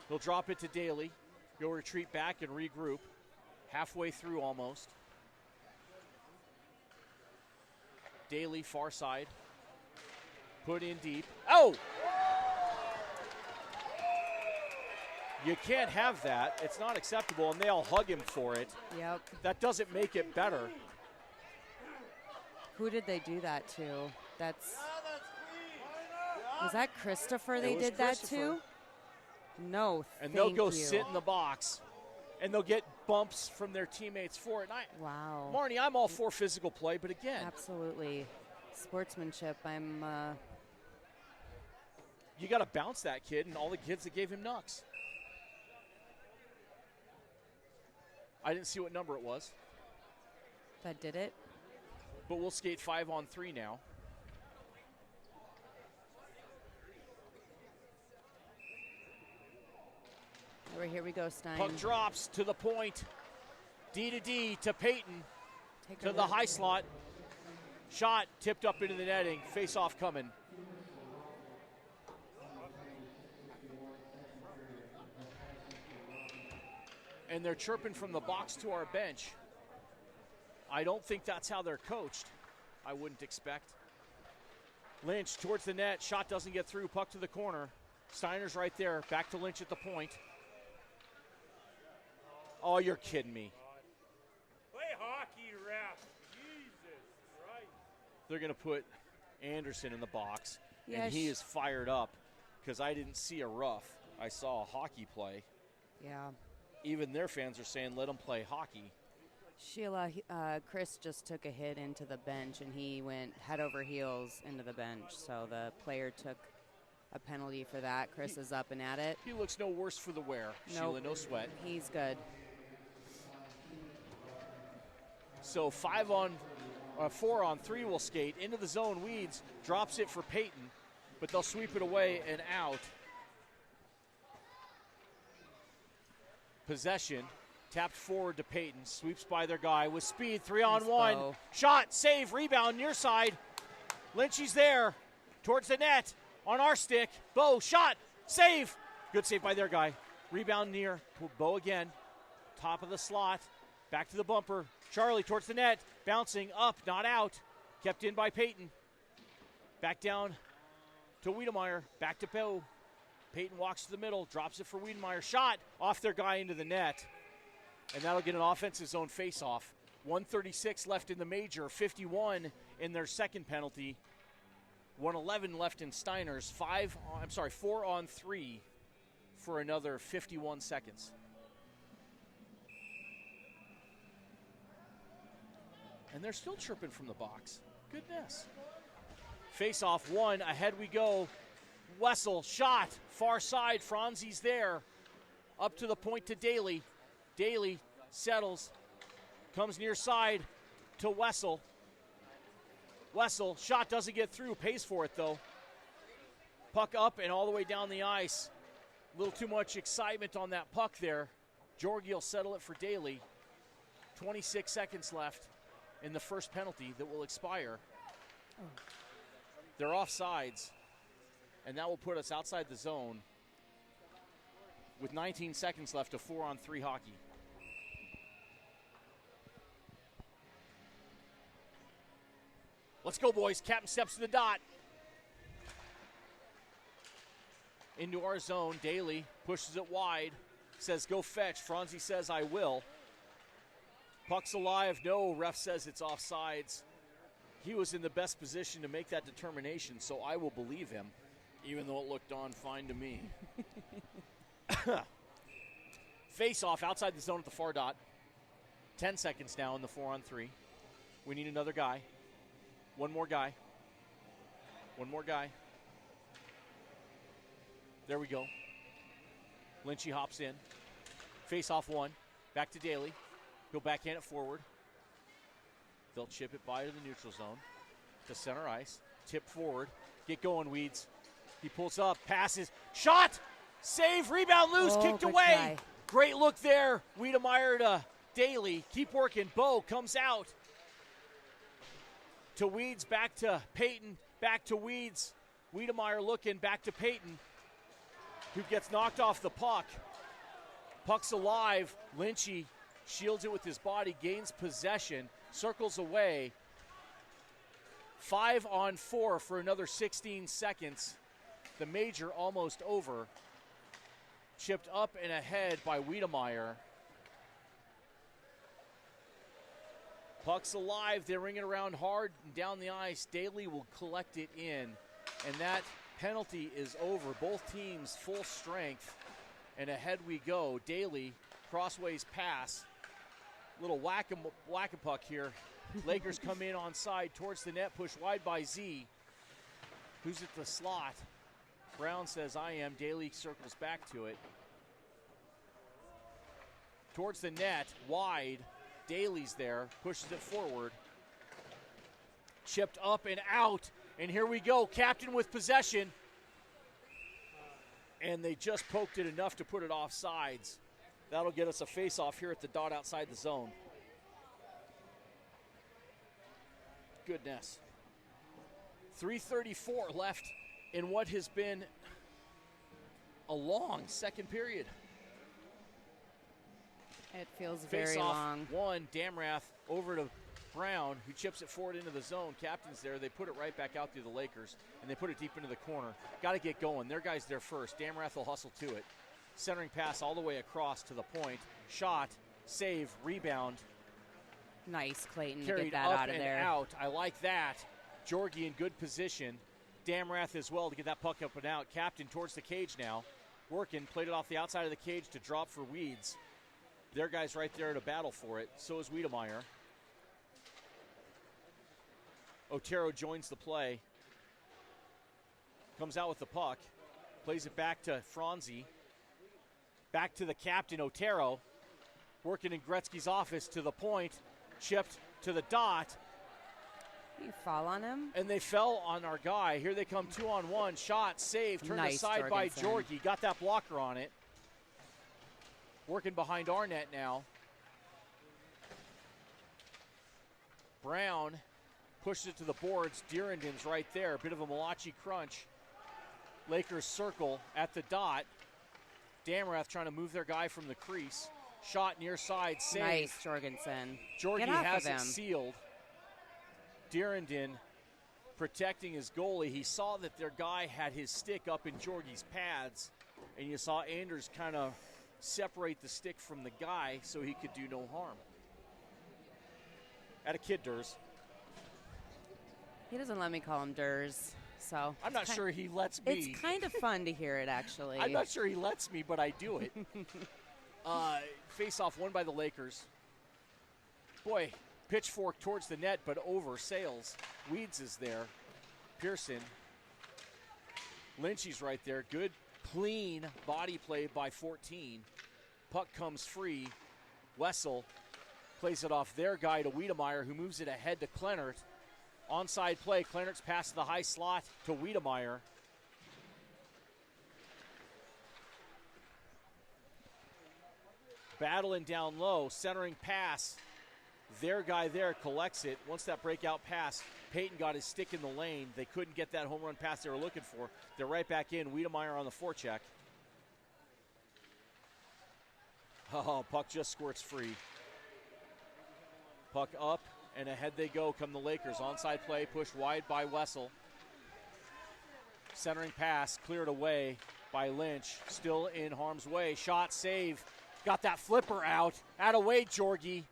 He'll drop it to Daly. He'll retreat back and regroup. Halfway through almost. Daly, far side. Put in deep. Oh! You can't have that. It's not acceptable, and they all hug him for it. Yep. That doesn't make it better. Who did they do that to? Was that Christopher they did that to? No, and they'll go sit in the box, and they'll get bumps from their teammates for it. Wow. Marnie, I'm all for physical play, but again. Absolutely. Sportsmanship, You got to bounce that kid and all the kids that gave him knucks. I didn't see what number it was. That did it? But we'll skate 5-on-3 now. Here we go, Stein. Puck drops to the point. D to D to Payton. To the high slot. Shot tipped up into the netting. Face off coming. And they're chirping from the box to our bench. I don't think that's how they're coached. I wouldn't expect. Lynch towards the net. Shot doesn't get through. Puck to the corner. Steiner's right there. Back to Lynch at the point. Oh, you're kidding me. Play hockey, ref. Jesus Christ. They're going to put Anderson in the box. Yeah, and he is fired up because I didn't see a rough. I saw a hockey play. Yeah. Even their fans are saying, let them play hockey. Sheila, Chris just took a hit into the bench, and he went head over heels into the bench. So the player took a penalty for that. Chris is up and at it. He looks no worse for the wear. Nope. Sheila, no sweat. He's good. So 4-on-3 will skate into the zone. Weeds drops it for Payton, but they'll sweep it away and out. Possession tapped forward to Payton. Sweeps by their guy with speed. 3-on-1. Shot, save, rebound, near side. Lynchy's there towards the net on our stick. Bo, shot, save. Good save by their guy. Rebound near. Bo again. Top of the slot. Back to the bumper. Charlie towards the net. Bouncing up, not out. Kept in by Payton. Back down to Wiedemeyer. Back to Bo. Peyton walks to the middle, drops it for Wiedemeyer. Shot off their guy into the net. And that'll get an offensive zone face-off. 1:36 left in the major, 51 in their second penalty. 1:11 left in Steiner's. 4 on 3 for another 51 seconds. And they're still chirping from the box. Goodness. Face-off one, ahead we go. Wessel, shot, far side, Franzi's there. Up to the point to Daly. Daly settles, comes near side to Wessel. Wessel, shot doesn't get through, pays for it though. Puck up and all the way down the ice. A little too much excitement on that puck there. Georgie will settle it for Daly. 26 seconds left in the first penalty that will expire. They're offsides, and that will put us outside the zone with 19 seconds left of 4-on-3 hockey. Let's go, boys. Captain steps to the dot. Into our zone. Daly pushes it wide. Says, go fetch. Franzi says, I will. Puck's alive. No, ref says it's offsides. He was in the best position to make that determination, so I will believe him, even though it looked on fine to me. Face off outside the zone at the far dot. 10 seconds now in the 4-on-3. We need another guy. One more guy. One more guy. There we go. Lynchy hops in. Face off one. Back to Daly. Go backhand it forward. They'll chip it by to the neutral zone. To center ice. Tip forward. Get going, Weeds. He pulls up. Passes. Shot! Save. Rebound loose. Kicked away. Try. Great look there. Wiedemeyer to Daly. Keep working. Bo comes out. To Weeds. Back to Peyton. Back to Weeds. Wiedemeyer looking. Back to Peyton, who gets knocked off the puck. Puck's alive. Lynchy shields it with his body, gains possession, circles away. 5-on-4 for another 16 seconds. The major almost over. Chipped up and ahead by Wiedemeyer. Puck's alive. They ring it around hard and down the ice. Daly will collect it in. And that penalty is over. Both teams full strength. And ahead we go. Daly, crossways pass. Little whack-a-puck here. Lakers come in on side towards the net. Push wide by Z. Who's at the slot? Brown says, I am. Daly circles back to it. Towards the net. Wide. Daly's there. Pushes it forward. Chipped up and out. And here we go. Captain with possession. And they just poked it enough to put it off sides. That'll get us a face-off here at the dot outside the zone. Goodness. 3:34 left in what has been a long second period. It feels very Face-off long. one. Damrath over to Brown, who chips it forward into the zone. Captain's there. They put it right back out through the Lakers, and they put it deep into the corner. Got to get going. Their guy's there first. Damrath will hustle to it. Centering pass all the way across to the point. Shot, save, rebound. Nice, Clayton, to Carried get that up out of and there. out. I like that. Georgie in good position. Damrath as well to get that puck up and out. Captain towards the cage now. Working, played it off the outside of the cage to drop for Weeds. Their guy's right there to battle for it. So is Wiedemeyer. Otero joins the play. Comes out with the puck. Plays it back to Franzi. Back to the captain, Otero. Working in Gretzky's office to the point. Chipped to the dot. You fall on him? And they fell on our guy. Here they come 2-on-1. Shot, save, turned Nice, aside by Jorgensen. Georgie. Got that blocker on it. Working behind our net now. Brown pushes it to the boards. Dierenden's right there. A bit of a Malachi crunch. Lakers circle at the dot. Damrath trying to move their guy from the crease. Shot near side, save. Nice, Jorgensen. Georgie Get off has of it him. sealed. Dierenden protecting his goalie. He saw that their guy had his stick up in Georgie's pads. and you saw Anders kind of separate the stick from the guy so he could do no harm. At a kid, Durs. He doesn't let me call him Durs, so. I'm not sure he lets me. It's kind of fun to hear it, actually. I'm not sure he lets me, but I do it. Face-off won by the Lakers. Boy, pitchfork towards the net, but over Sales. Weeds is there. Pearson. Lynchy's right there. Good, clean body play by 14. Puck comes free. Wessel plays it off their guy to Wiedemeyer, who moves it ahead to Kleinert. Onside play. Kleinert's pass to the high slot to Wiedemeyer. Battling down low. Centering pass. Their guy there collects it. Once that breakout pass, Peyton got his stick in the lane. They couldn't get that home run pass they were looking for. They're right back in. Wiedemeyer on the forecheck. Oh, puck just squirts free. Puck up, and ahead they go. Come the Lakers. Onside play, pushed wide by Wessel. Centering pass, cleared away by Lynch. Still in harm's way. Shot, save. Got that flipper out. Out of way, Jorgie.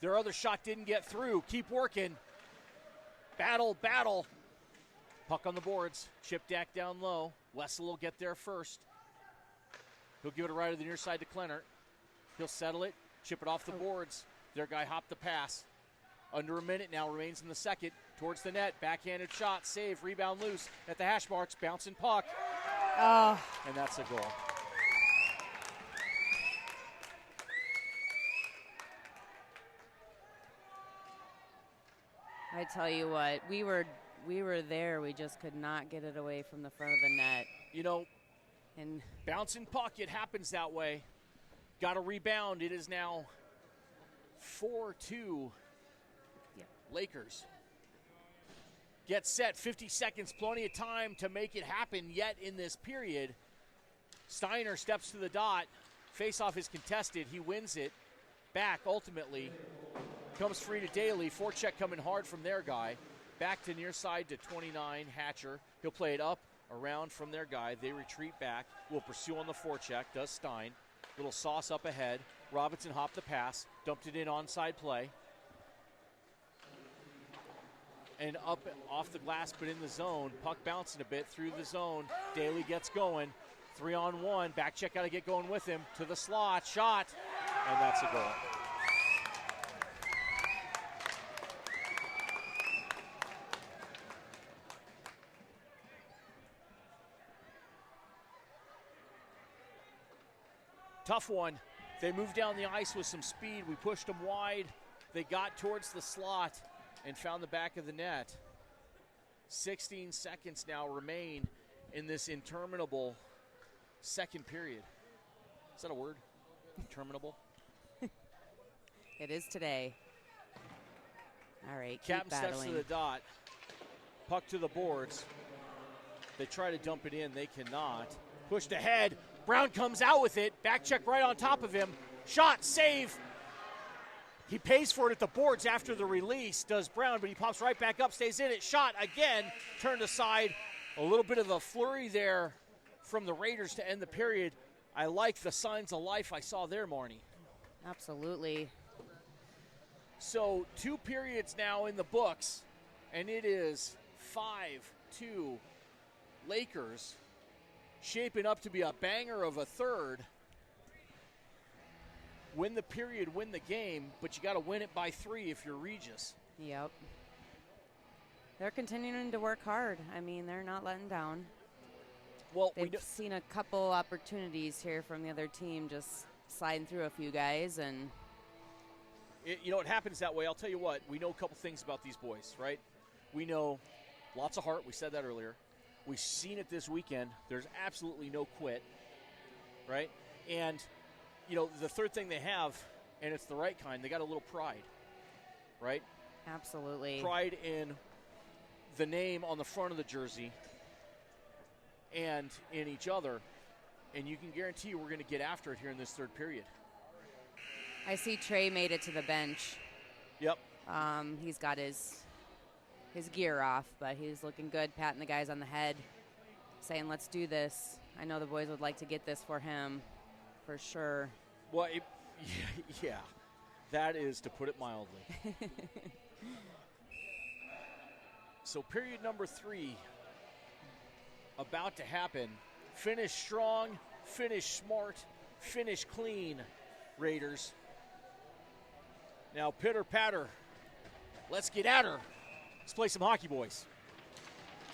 Their other shot didn't get through. Keep working. Battle, battle. Puck on the boards. Chip deck down low. Wessel will get there first. He'll give it a right to the near side to Kleinert. He'll settle it, chip it off the boards. Their guy hopped the pass. Under a minute now remains in the second. Towards the net, backhanded shot, save, rebound loose at the hash marks, bouncing puck. Oh. And that's a goal. I tell you what, we were there. We just could not get it away from the front of the net. You know, and bouncing puck, it happens that way. Got a rebound. It is now 4-2 Lakers. Get set, 50 seconds, plenty of time to make it happen yet in this period. Steiner steps to the dot. Face-off is contested. He wins it back ultimately. Comes free to Daly. Forecheck coming hard from their guy. Back to near side to 29, Hatcher. He'll play it up, around from their guy. They retreat back. Will pursue on the forecheck. Does Stein. Little sauce up ahead. Robinson hopped the pass. Dumped it in onside play. And up off the glass, but in the zone. Puck bouncing a bit through the zone. Daly gets going. 3-on-1. Back check got to get going with him. To the slot. Shot. And that's a goal. Tough one. They moved down the ice with some speed. We pushed them wide. They got towards the slot and found the back of the net. 16 seconds now remain in this interminable second period. Is that a word? Interminable? it is today. All right, keep Captain battling. steps to the dot. Puck to the boards. They try to dump it in. They cannot. Pushed ahead. Brown comes out with it. Back check right on top of him. Shot, save. He pays for it at the boards after the release, does Brown, but he pops right back up, stays in it. Shot again, turned aside. A little bit of a flurry there from the Raiders to end the period. I like the signs of life I saw there, Marnie. Absolutely. So 2 periods now in the books, and it is 5-2 Lakers. Shaping up to be a banger of a third. Win the period, win the game, but you got to win it by 3 if you're Regis. Yep. They're continuing to work hard. I mean, they're not letting down. Well, They've seen a couple opportunities here from the other team, just sliding through a few guys, and it happens that way. I'll tell you what, we know a couple things about these boys, right? We know lots of heart. We said that earlier. We've seen it this weekend. There's absolutely no quit, right? And, the third thing they have, and it's the right kind, they got a little pride, right? absolutely. Pride in the name on the front of the jersey and in each other. And you can guarantee you we're going to get after it here in this third period. I see Trey made it to the bench. Yep. He's got his gear off, but he's looking good, patting the guys on the head, saying, let's do this. I know the boys would like to get this for him, for sure. Well, yeah, that is to put it mildly. So period number 3 about to happen. Finish strong, finish smart, finish clean, Raiders. Now pitter patter. Let's get at her. Let's play some hockey, boys.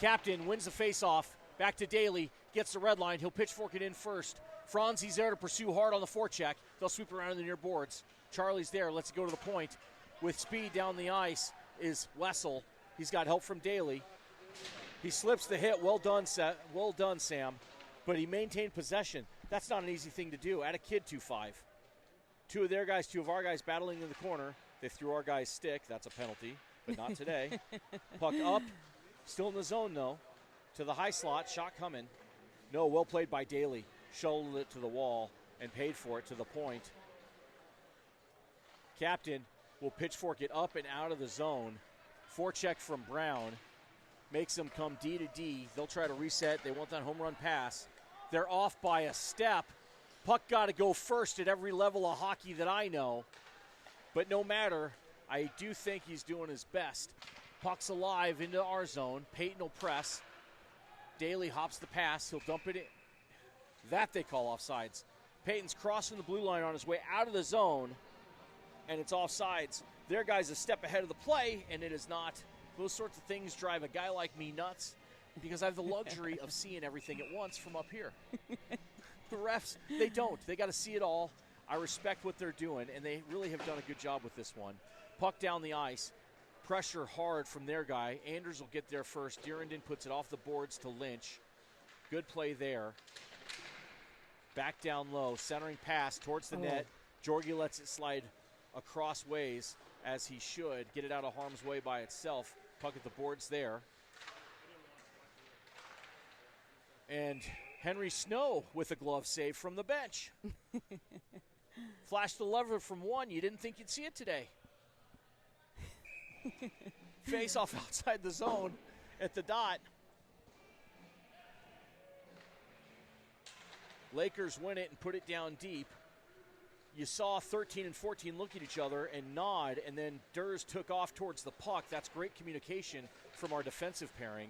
Captain wins the face-off. Back to Daly. Gets the red line. He'll pitchfork it in first. Franzi's there to pursue hard on the forecheck. They'll sweep around in the near boards. Charlie's there. Let's go to the point. With speed down the ice is Wessel. He's got help from Daly. He slips the hit. Well done, Sam. But he maintained possession. That's not an easy thing to do. At a kid 2-5. Two of our guys battling in the corner. They threw our guy's stick. That's a penalty, but not today. Puck up. Still in the zone, though. To the high slot. Shot coming. No, well played by Daly. Shouldered it to the wall and paid for it to the point. Captain will pitchfork it up and out of the zone. Forecheck from Brown. Makes them come D to D. They'll try to reset. They want that home run pass. They're off by a step. Puck got to go first at every level of hockey that I know. But no matter, I do think he's doing his best. Puck's alive into our zone. Peyton will press. Daly hops the pass. He'll dump it in. That they call offsides. Peyton's crossing the blue line on his way out of the zone, and it's offsides. Their guy's a step ahead of the play, and it is not. Those sorts of things drive a guy like me nuts because I have the luxury of seeing everything at once from up here. The refs, they don't. They got to see it all. I respect what they're doing, and they really have done a good job with this one. Puck down the ice. Pressure hard from their guy. Anders will get there first. Durandon puts it off the boards to Lynch. Good play there. Back down low. Centering pass towards the net. Jorgie lets it slide across ways as he should. Get it out of harm's way by itself. Puck at the boards there. And Henry Snow with a glove save from the bench. Flashed the lever from one. You didn't think you'd see it today. Face off outside the zone at the dot. Lakers win it and put it down deep. You saw 13 and 14 look at each other and nod, and then Durs took off towards the puck. That's great communication from our defensive pairing.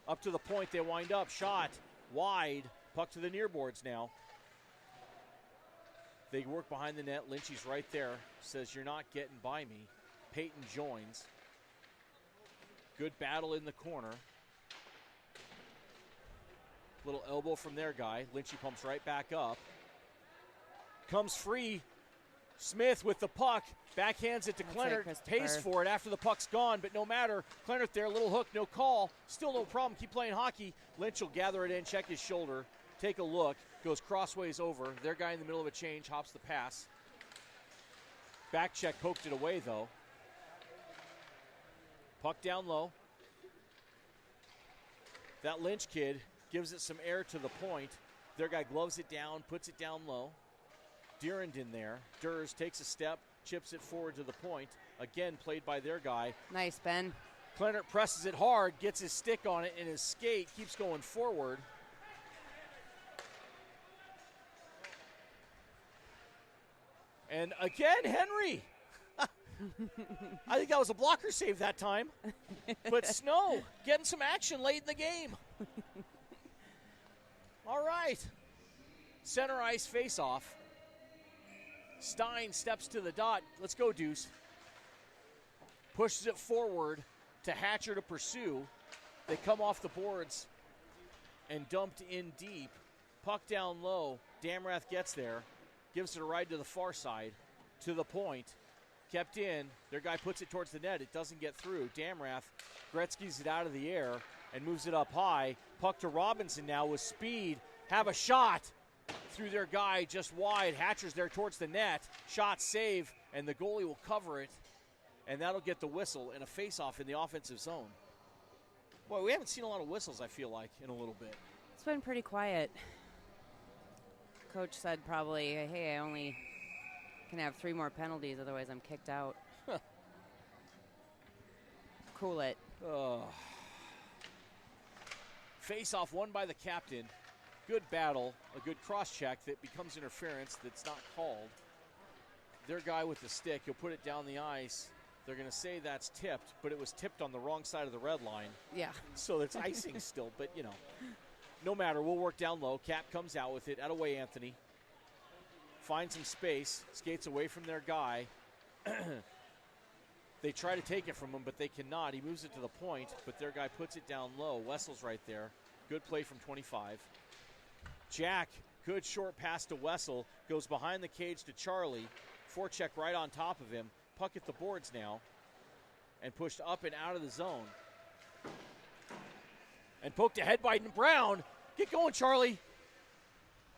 Up to the point, they wind up. Shot wide. Puck to the near boards now. They work behind the net. Lynchy's right there. Says, "You're not getting by me." Peyton joins. Good battle in the corner. Little elbow from their guy. Lynchy pumps right back up. Comes free. Smith with the puck. Backhands it to Kleinert. Pays for it after the puck's gone, but no matter. Kleinert there, little hook, no call. Still no problem. Keep playing hockey. Lynch will gather it in, check his shoulder, take a look. Goes crossways over. Their guy in the middle of a change hops the pass. Back check poked it away, though. Puck down low. That Lynch kid gives it some air to the point. Their guy gloves it down, puts it down low. Durandon there. Durs takes a step, chips it forward to the point. Again, played by their guy. Nice, Ben. Kleinert presses it hard, gets his stick on it, and his skate keeps going forward. And again, Henry. I think that was a blocker save that time. But Snow getting some action late in the game. All right. Center ice face-off. Stein steps to the dot. Let's go, Deuce. Pushes it forward to Hatcher to pursue. They come off the boards and dumped in deep. Puck down low. Damrath gets there. Gives it a ride to the far side. To the point. Kept in. Their guy puts it towards the net. It doesn't get through. Damrath Gretzky's it out of the air and moves it up high. Puck to Robinson now with speed. Have a shot through their guy just wide. Hatcher's there towards the net. Shot save, and the goalie will cover it. And that'll get the whistle and a face-off in the offensive zone. Boy, we haven't seen a lot of whistles, I feel like, in a little bit. It's been pretty quiet. Coach said probably, hey, I only can have 3 more penalties, otherwise I'm kicked out. Cool it. Face-off won by the captain. good battle, a good cross-check that becomes interference that's not called. Their guy with the stick, he'll put it down the ice. They're going to say that's tipped, but it was tipped on the wrong side of the red line. Yeah. So it's icing still, but, you know, no matter. We'll work down low. Cap comes out with it. Out of way, Anthony. Finds some space. Skates away from their guy. They try to take it from him, but they cannot. He moves it to the point, but their guy puts it down low. Wessel's right there. Good play from 25. Jack, good short pass to Wessel. Goes behind the cage to Charlie. Forecheck right on top of him. Puck at the boards now. And pushed up and out of the zone. And poked ahead by Brown. Get going, Charlie.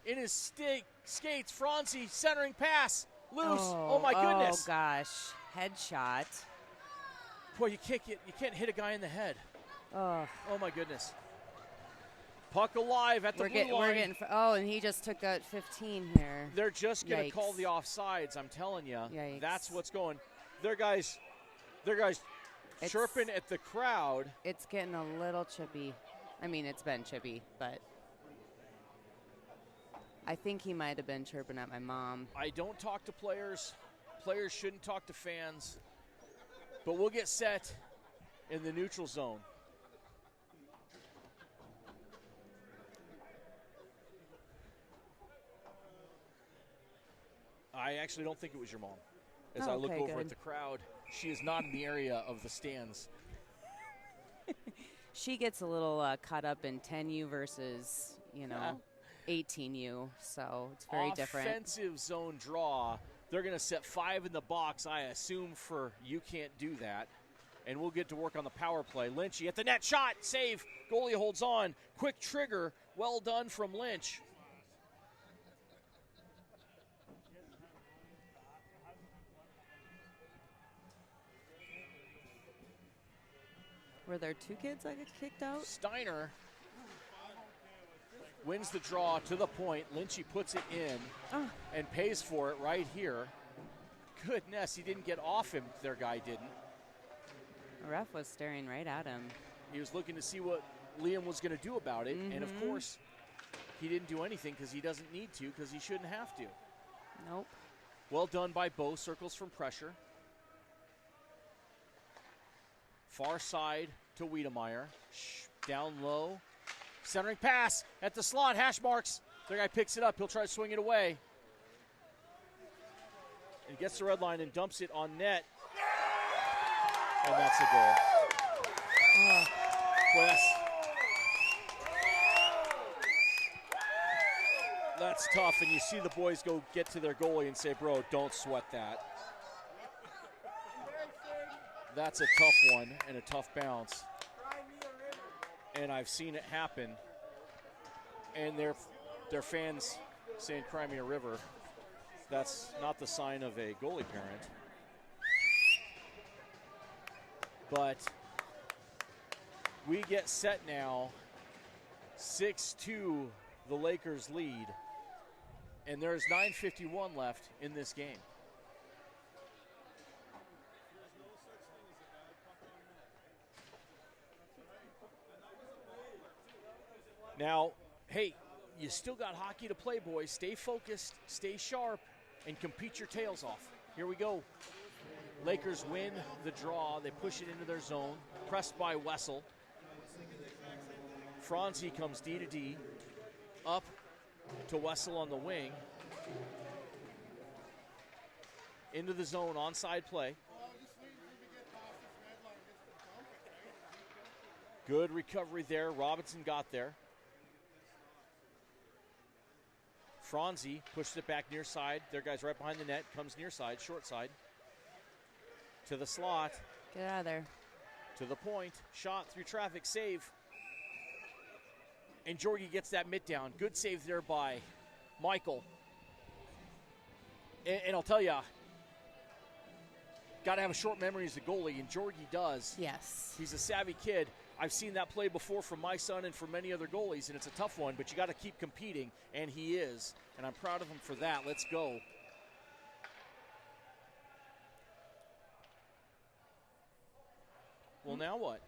In his skates, Franzi centering pass. Loose. Oh my goodness. Oh, gosh. Headshot. Boy, you can't hit a guy in the head. Oh my goodness. Puck alive at the blue line. And he just took out 15 here. They're just going to call the offsides, I'm telling you. Yikes. That's what's going. Their guys chirping at the crowd. It's getting a little chippy. I mean, it's been chippy, but I think he might have been chirping at my mom. I don't talk to players. Players shouldn't talk to fans. But we'll get set in the neutral zone. I actually don't think it was your mom. As I look over at the crowd, she is not in the area of the stands. She gets a little caught up in 10U versus, 18U, so it's very different. Offensive zone draw. They're going to set 5 in the box, I assume, for you can't do that. And we'll get to work on the power play. Lynchy at the net, shot, save. Goalie holds on. Quick trigger. Well done from Lynch. Were there 2 kids that got kicked out? Steiner wins the draw to the point. Lynchy puts it in and pays for it right here. Goodness, he didn't get off him. Their guy didn't. The ref was staring right at him. He was looking to see what Liam was going to do about it. And, of course, he didn't do anything because he doesn't need to, because he shouldn't have to. Nope. Well done by Bo. Circles from pressure. Far side to Wiedemeyer. Down low. Centering pass at the slot. Hash marks. Their guy picks it up. He'll try to swing it away. And gets the red line and dumps it on net. And that's a goal. Quest. That's tough. And you see the boys go get to their goalie and say, bro, don't sweat that. That's a tough one and a tough bounce. And I've seen it happen. And their fans saying cry me a river. That's not the sign of a goalie parent. But we get set now. 6-2, the Lakers lead. And there's 9:51 left in this game. Now, hey, you still got hockey to play, boys. Stay focused, stay sharp, and compete your tails off. Here we go. Lakers win the draw. They push it into their zone. Pressed by Wessel. Franzi comes D to D. Up to Wessel on the wing. Into the zone, onside play. Good recovery there. Robinson got there. Franzi pushes it back near side. Their guy's right behind the net. Comes near side, short side. To the slot. Get out of there. To the point. Shot through traffic. Save. And Jorgie gets that mitt down. Good save there by Michael. And I'll tell you, got to have a short memory as a goalie, and Jorgie does. Yes. He's a savvy kid. I've seen that play before from my son and from many other goalies, and it's a tough one, but you got to keep competing, and he is. And I'm proud of him for that. Let's go. Well, now what?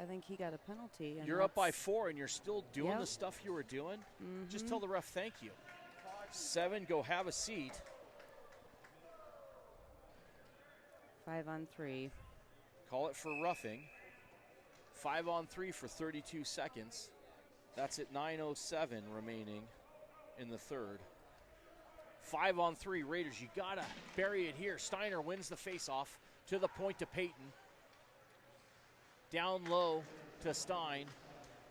I think he got a penalty. And You're up by 4, and you're still doing the stuff you were doing? Mm-hmm. Just tell the ref thank you. 7, go have a seat. 5-on-3. Call it for roughing. 5-on-3 for 32 seconds. That's at 9:07 remaining in the third. 5-on-3 Raiders. You got to bury it here. Steiner wins the faceoff to the point to Peyton. Down low to Stein.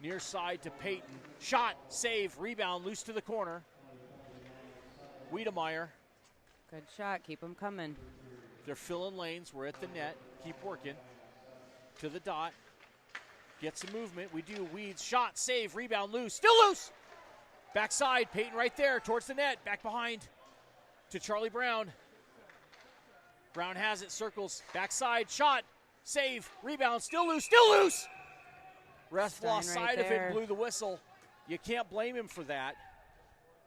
Near side to Peyton. Shot, save, rebound, loose to the corner. Wiedemeyer. Good shot. Keep them coming. They're filling lanes. We're at the net. Keep working. To the dot. Get some movement. We do. Weeds. Shot, save, rebound, loose. Still loose. Backside. Peyton right there towards the net. Back behind to Charlie Brown. Brown has it. Circles. Backside. Shot. Save. Rebound. Still loose. Still loose. Ref lost sight of it. Blew the whistle. You can't blame him for that.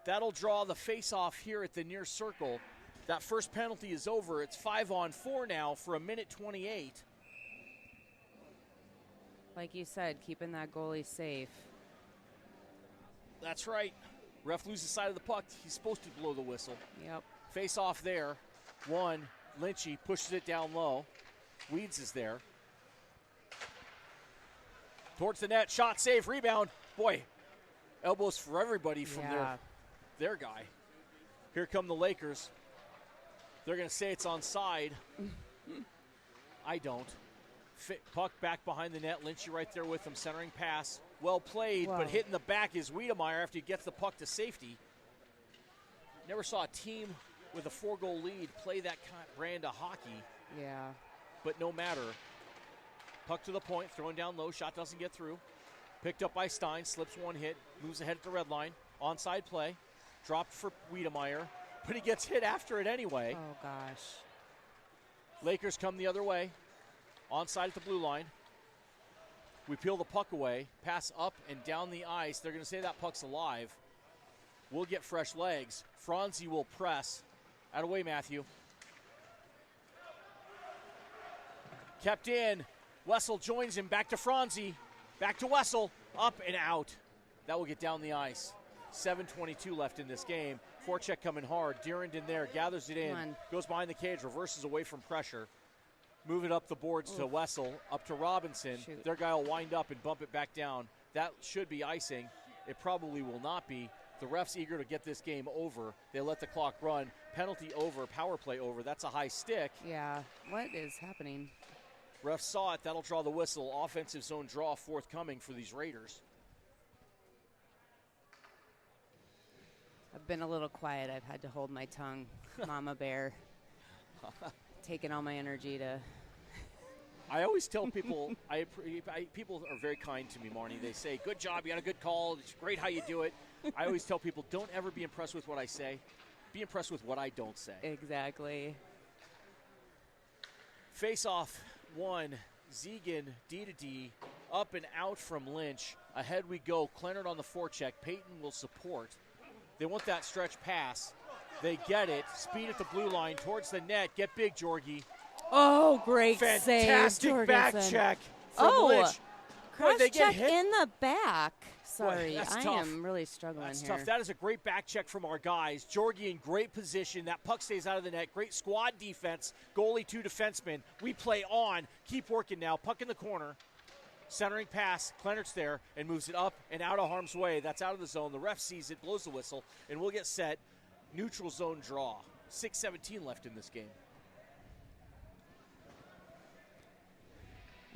That'll draw the face-off here at the near circle. That first penalty is over. It's 5-on-4 now for 1:28. Like you said, keeping that goalie safe. That's right. Ref loses sight of the puck. He's supposed to blow the whistle. Yep. Face-off there. 1. Lynchy pushes it down low. Weeds is there. Towards the net. Shot, save, rebound. Boy, elbows for everybody from their guy. Here come the Lakers. They're going to say it's onside. I don't. Puck back behind the net. Lynchy right there with him. Centering pass. Well played, but hitting the back is Wiedemeyer after he gets the puck to safety. Never saw a team with a 4-goal lead play that kind of brand of hockey. Yeah. But no matter. Puck to the point, throwing down low. Shot doesn't get through. Picked up by Stein. Slips one hit. Moves ahead at the red line. Onside play. Dropped for Wiedemeyer. But he gets hit after it anyway. Oh, gosh. Lakers come the other way. Onside at the blue line. We peel the puck away. Pass up and down the ice. They're going to say that puck's alive. We'll get fresh legs. Franzi will press. Out of way, Matthew. Kept in. Wessel joins him. Back to Franzi. Back to Wessel. Up and out. That will get down the ice. 7:22 left in this game. Forecheck coming hard. Durand in there. Gathers it in. Goes behind the cage. Reverses away from pressure. Move it up the boards to Wessel. Up to Robinson. Shoot. Their guy will wind up and bump it back down. That should be icing. It probably will not be. The ref's eager to get this game over. They let the clock run. Penalty over. Power play over. That's a high stick. Yeah. What is happening? Ref saw it. That'll draw the whistle. Offensive zone draw forthcoming for these Raiders. I've been a little quiet. I've had to hold my tongue. Mama bear. Taking all my energy to... I always tell people, people are very kind to me, Marnie. They say, good job, you got a good call. It's great how you do it. I always tell people, don't ever be impressed with what I say. Be impressed with what I don't say. Exactly. Face-off 1. Zegan, D-to-D, up and out from Lynch. Ahead we go. Clennard on the forecheck. Peyton will support. They want that stretch pass. They get it. Speed at the blue line towards the net. Get big, Jorgie. Oh, great Fantastic save, back Jorgensen. check from Lynch. Cross they get check hit? in the back. Sorry, Boy, that's I tough. am really struggling That's here. tough. That is a great back check from our guys. Jorgie in great position. That puck stays out of the net. Great squad defense. Goalie, 2 defensemen. We play on. Keep working now. Puck in the corner. Centering pass. Clennard's there and moves it up and out of harm's way. That's out of the zone. The ref sees it, blows the whistle, and we'll get set. Neutral zone draw. 6:17 left in this game.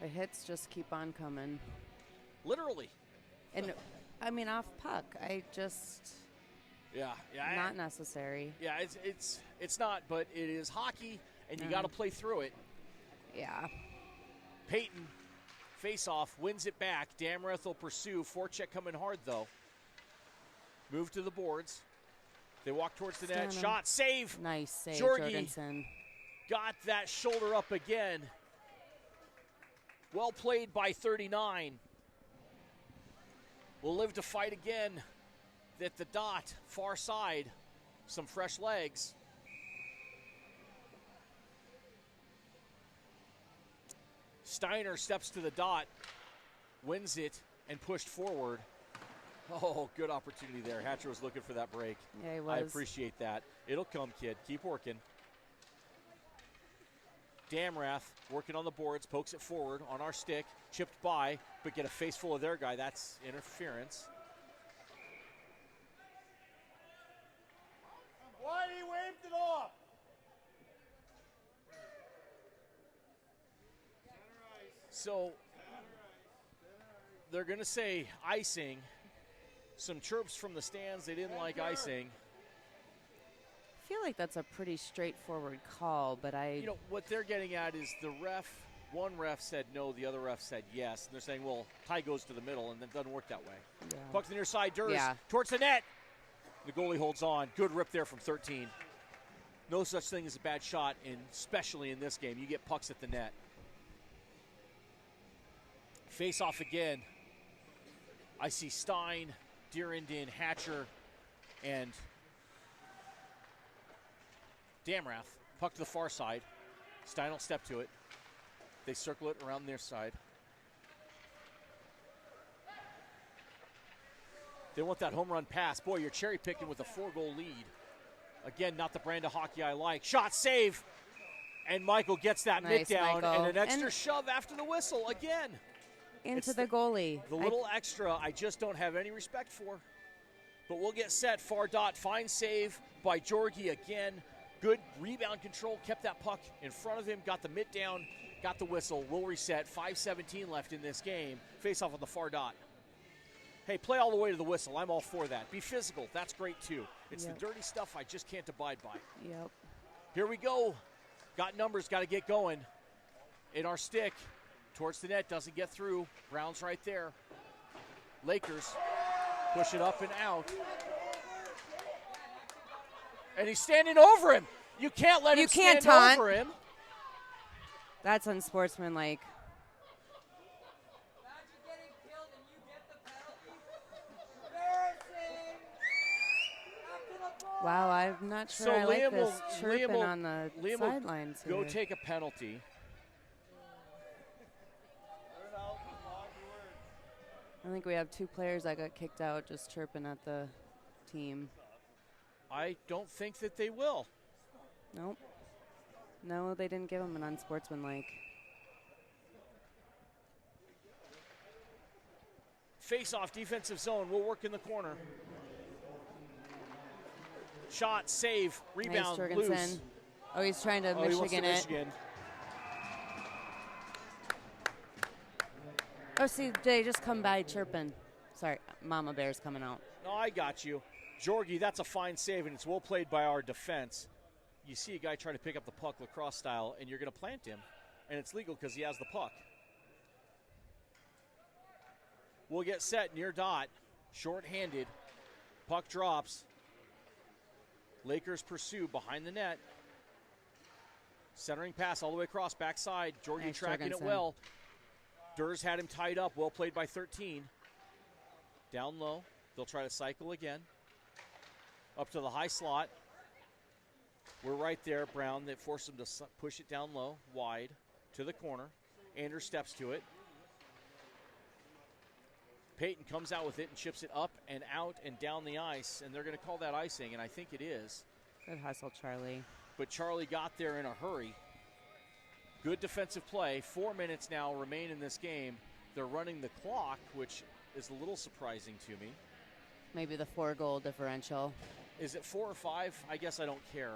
The hits just keep on coming. Literally. And, I mean, off puck. I just... Yeah. Not necessary. Yeah, it's not, but it is hockey, and you got to play through it. Yeah. Peyton, face-off, wins it back. Damreth will pursue. Forecheck coming hard, though. Move to the boards. They walk towards the net. Shot, save. Nice save, Jorgie Jorgensen. got that shoulder up again. Well played by 39. We'll live to fight again at the dot, far side. Some fresh legs. Steiner steps to the dot. wins it and pushed forward. Oh, good opportunity there. Hatcher was looking for that break. Yeah, he was. I appreciate that. It'll come, kid. Keep working. Damrath working on the boards, pokes it forward on our stick, chipped by, but get a face full of their guy. That's interference. Why he waved it off? So they're going to say icing. Some chirps from the stands. They didn't like icing. I feel like that's a pretty straightforward call, but You know, what they're getting at is the ref, one ref said no, the other ref said yes. And they're saying, well, tie goes to the middle, and it doesn't work that way. Yeah. Puck to the near side, Durs Yeah. towards the net. The goalie holds on. Good rip there from 13. No such thing as a bad shot, and especially in this game. You get pucks at the net. Face off again. I see Stein, Deerenden, Hatcher, and Damrath. Puck to the far side. Stein will step to it. They circle it around their side. They want that home run pass. Boy, you're cherry picking with a 4-goal lead. Again, not the brand of hockey I like. Shot, save. And Michael gets that Nice, mitt down Michael. and an extra And- shove after the whistle again. into It's the goalie. The little extra I just don't have any respect for. But we'll get set. Far dot. Fine save by Jorgie again. Good rebound control. Kept that puck in front of him. Got the mitt down. Got the whistle. We'll reset. 5:17 left in this game. Face off on the far dot. Hey, play all the way to the whistle. I'm all for that. Be physical. That's great too. It's Yep. the dirty stuff I just can't abide by. Yep. Here we go. Got numbers. Got to get going. In our stick. Towards the net. Doesn't get through. Brown's right there. Lakers push it up and out. And he's standing over him. You can't let You him can't stand taunt. over him. That's unsportsmanlike. Wow, I'm not sure So I like Liam this will- chirping Liam will- on the Liam will sidelines Go here. take a penalty. I think we have 2 players that got kicked out just chirping at the team. I don't think that they will. Nope. No, they didn't give him an unsportsmanlike. Face off defensive zone. We'll work in the corner. Shot, save, rebound, Nice, loose. Jorgensen. Oh, he's trying to Oh, he wants to Michigan it. Michigan. Oh, see, they just come by chirping. Sorry, Mama Bear's coming out. No, I got you. Jorgie, that's a fine save, and it's well played by our defense. You see a guy try to pick up the puck lacrosse style, and you're going to plant him, and it's legal because he has the puck. We'll get set near dot. Short-handed. Puck drops. Lakers pursue behind the net. Centering pass all the way across, backside. Jorgie Nice, tracking it Jorgensen. well. Durs had him tied up. Well played by 13. Down low. They'll try to cycle again. Up to the high slot. We're right there. Brown, they forced him to push it down low, wide, to the corner. Anders steps to it. Peyton comes out with it and chips it up and out and down the ice, and they're going to call that icing, and I think it is. Good hustle, Charlie. But Charlie got there in a hurry. Good defensive play. 4 minutes now remain in this game. They're running the clock, which is a little surprising to me. Maybe the 4-goal differential. Is it 4 or 5? I guess I don't care.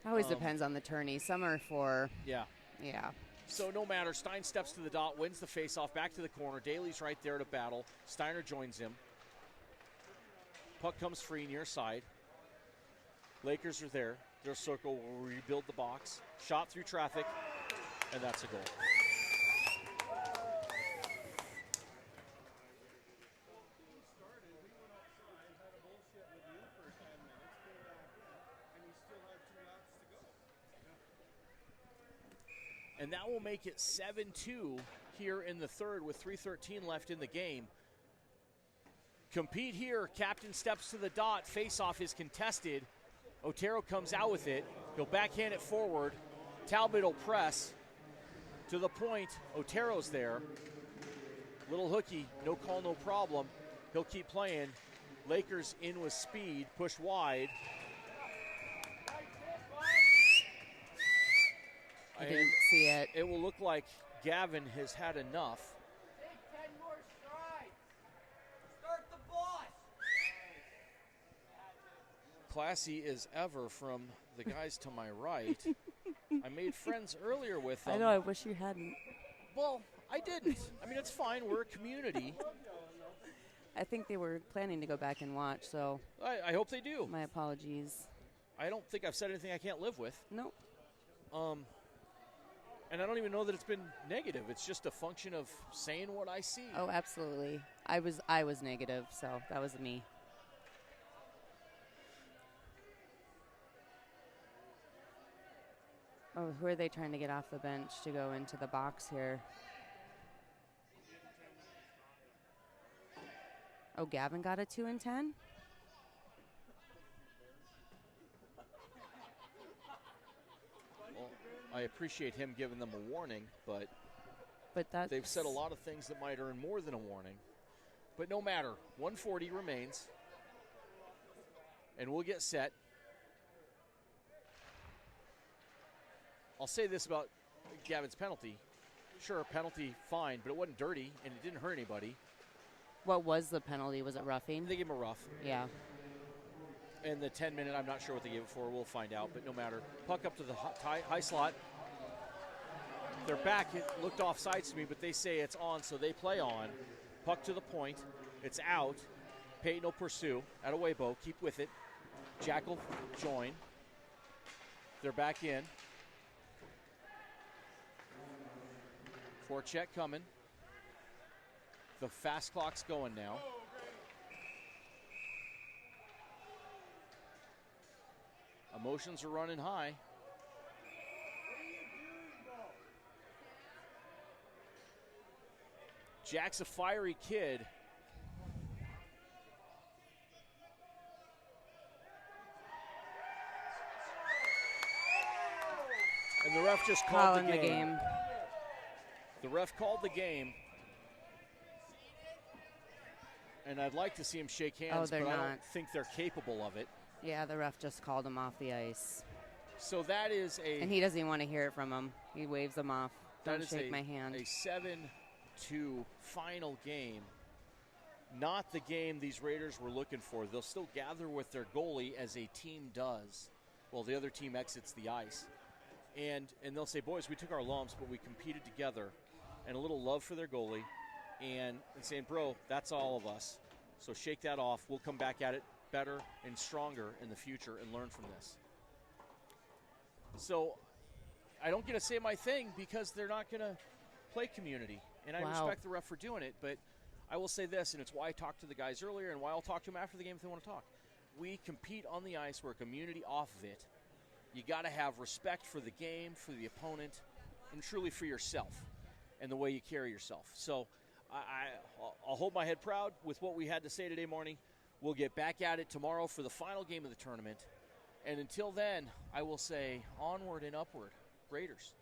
Always depends on the tourney. Some are 4. Yeah. Yeah. So no matter, Stein steps to the dot, wins the faceoff, back to the corner. Daly's right there to battle. Steiner joins him. Puck comes free near side. Lakers are there. Their circle will rebuild the box. Shot through traffic, and that's a goal. And that will make it 7-2 here in the third with 3:13 left in the game. Compete here. Captain steps to the dot. Face-off is contested. Otero comes out with it. He'll backhand it forward. Talbot will press to the point. Otero's there. Little hooky, no call, no problem. He'll keep playing. Lakers in with speed, push wide. I didn't see it. It will look like Gavin has had enough. Take 10 more strides. Start the boss. Classy as ever from the guys to my right. I made friends earlier with them. I know, I wish you hadn't. Well, I didn't. I mean, it's fine. We're a community. I think they were planning to go back and watch, so I hope they do. my apologies. I don't think I've said anything I can't live with. Nope. And I don't even know that it's been negative. It's just a function of saying what I see. Oh, absolutely. I was negative, so that was me. Oh, who are they trying to get off the bench to go into the box here? Oh, Gavin got a 2 and 10? Well, I appreciate him giving them a warning, but That's they've said a lot of things that might earn more than a warning. But no matter, 140 remains, and we'll get set. I'll say this about Gavin's penalty. Sure, penalty, fine, but it wasn't dirty, and it didn't hurt anybody. What was the penalty? Was it roughing? They gave him a rough. Yeah. And the 10-minute, I'm not sure what they gave it for. We'll find out, but no matter. Puck up to the high slot. They're back. It looked off sides to me, but they say it's on, so they play on. Puck to the point. It's out. Payton will pursue. At a Weibo. Keep with it. Jack will join. They're back in. Forecheck coming. The fast clock's going now. Emotions are running high. Jack's a fiery kid. And the ref just called the game. The ref called the game. And I'd like to see him shake hands, but I don't think they're capable of it. Yeah, the ref just called him off the ice. So that is a... And he doesn't even want to hear it from him. He waves them off. Don't shake my hand. A 7-2 final game. Not the game these Raiders were looking for. They'll still gather with their goalie as a team does while the other team exits the ice. And they'll say, boys, we took our lumps, but we competed together. And a little love for their goalie. And saying, bro, that's all of us. So shake that off. We'll come back at it better and stronger in the future and learn from this. So I don't get to say my thing because they're not going to play community. And I respect the ref for doing it, but I will say this, and it's why I talked to the guys earlier and why I'll talk to them after the game if they want to talk. We compete on the ice. We're a community off of it. You got to have respect for the game, for the opponent, and truly for yourself and the way you carry yourself. So I'll hold my head proud with what we had to say today morning. We'll get back at it tomorrow for the final game of the tournament. And until then, I will say onward and upward, Raiders.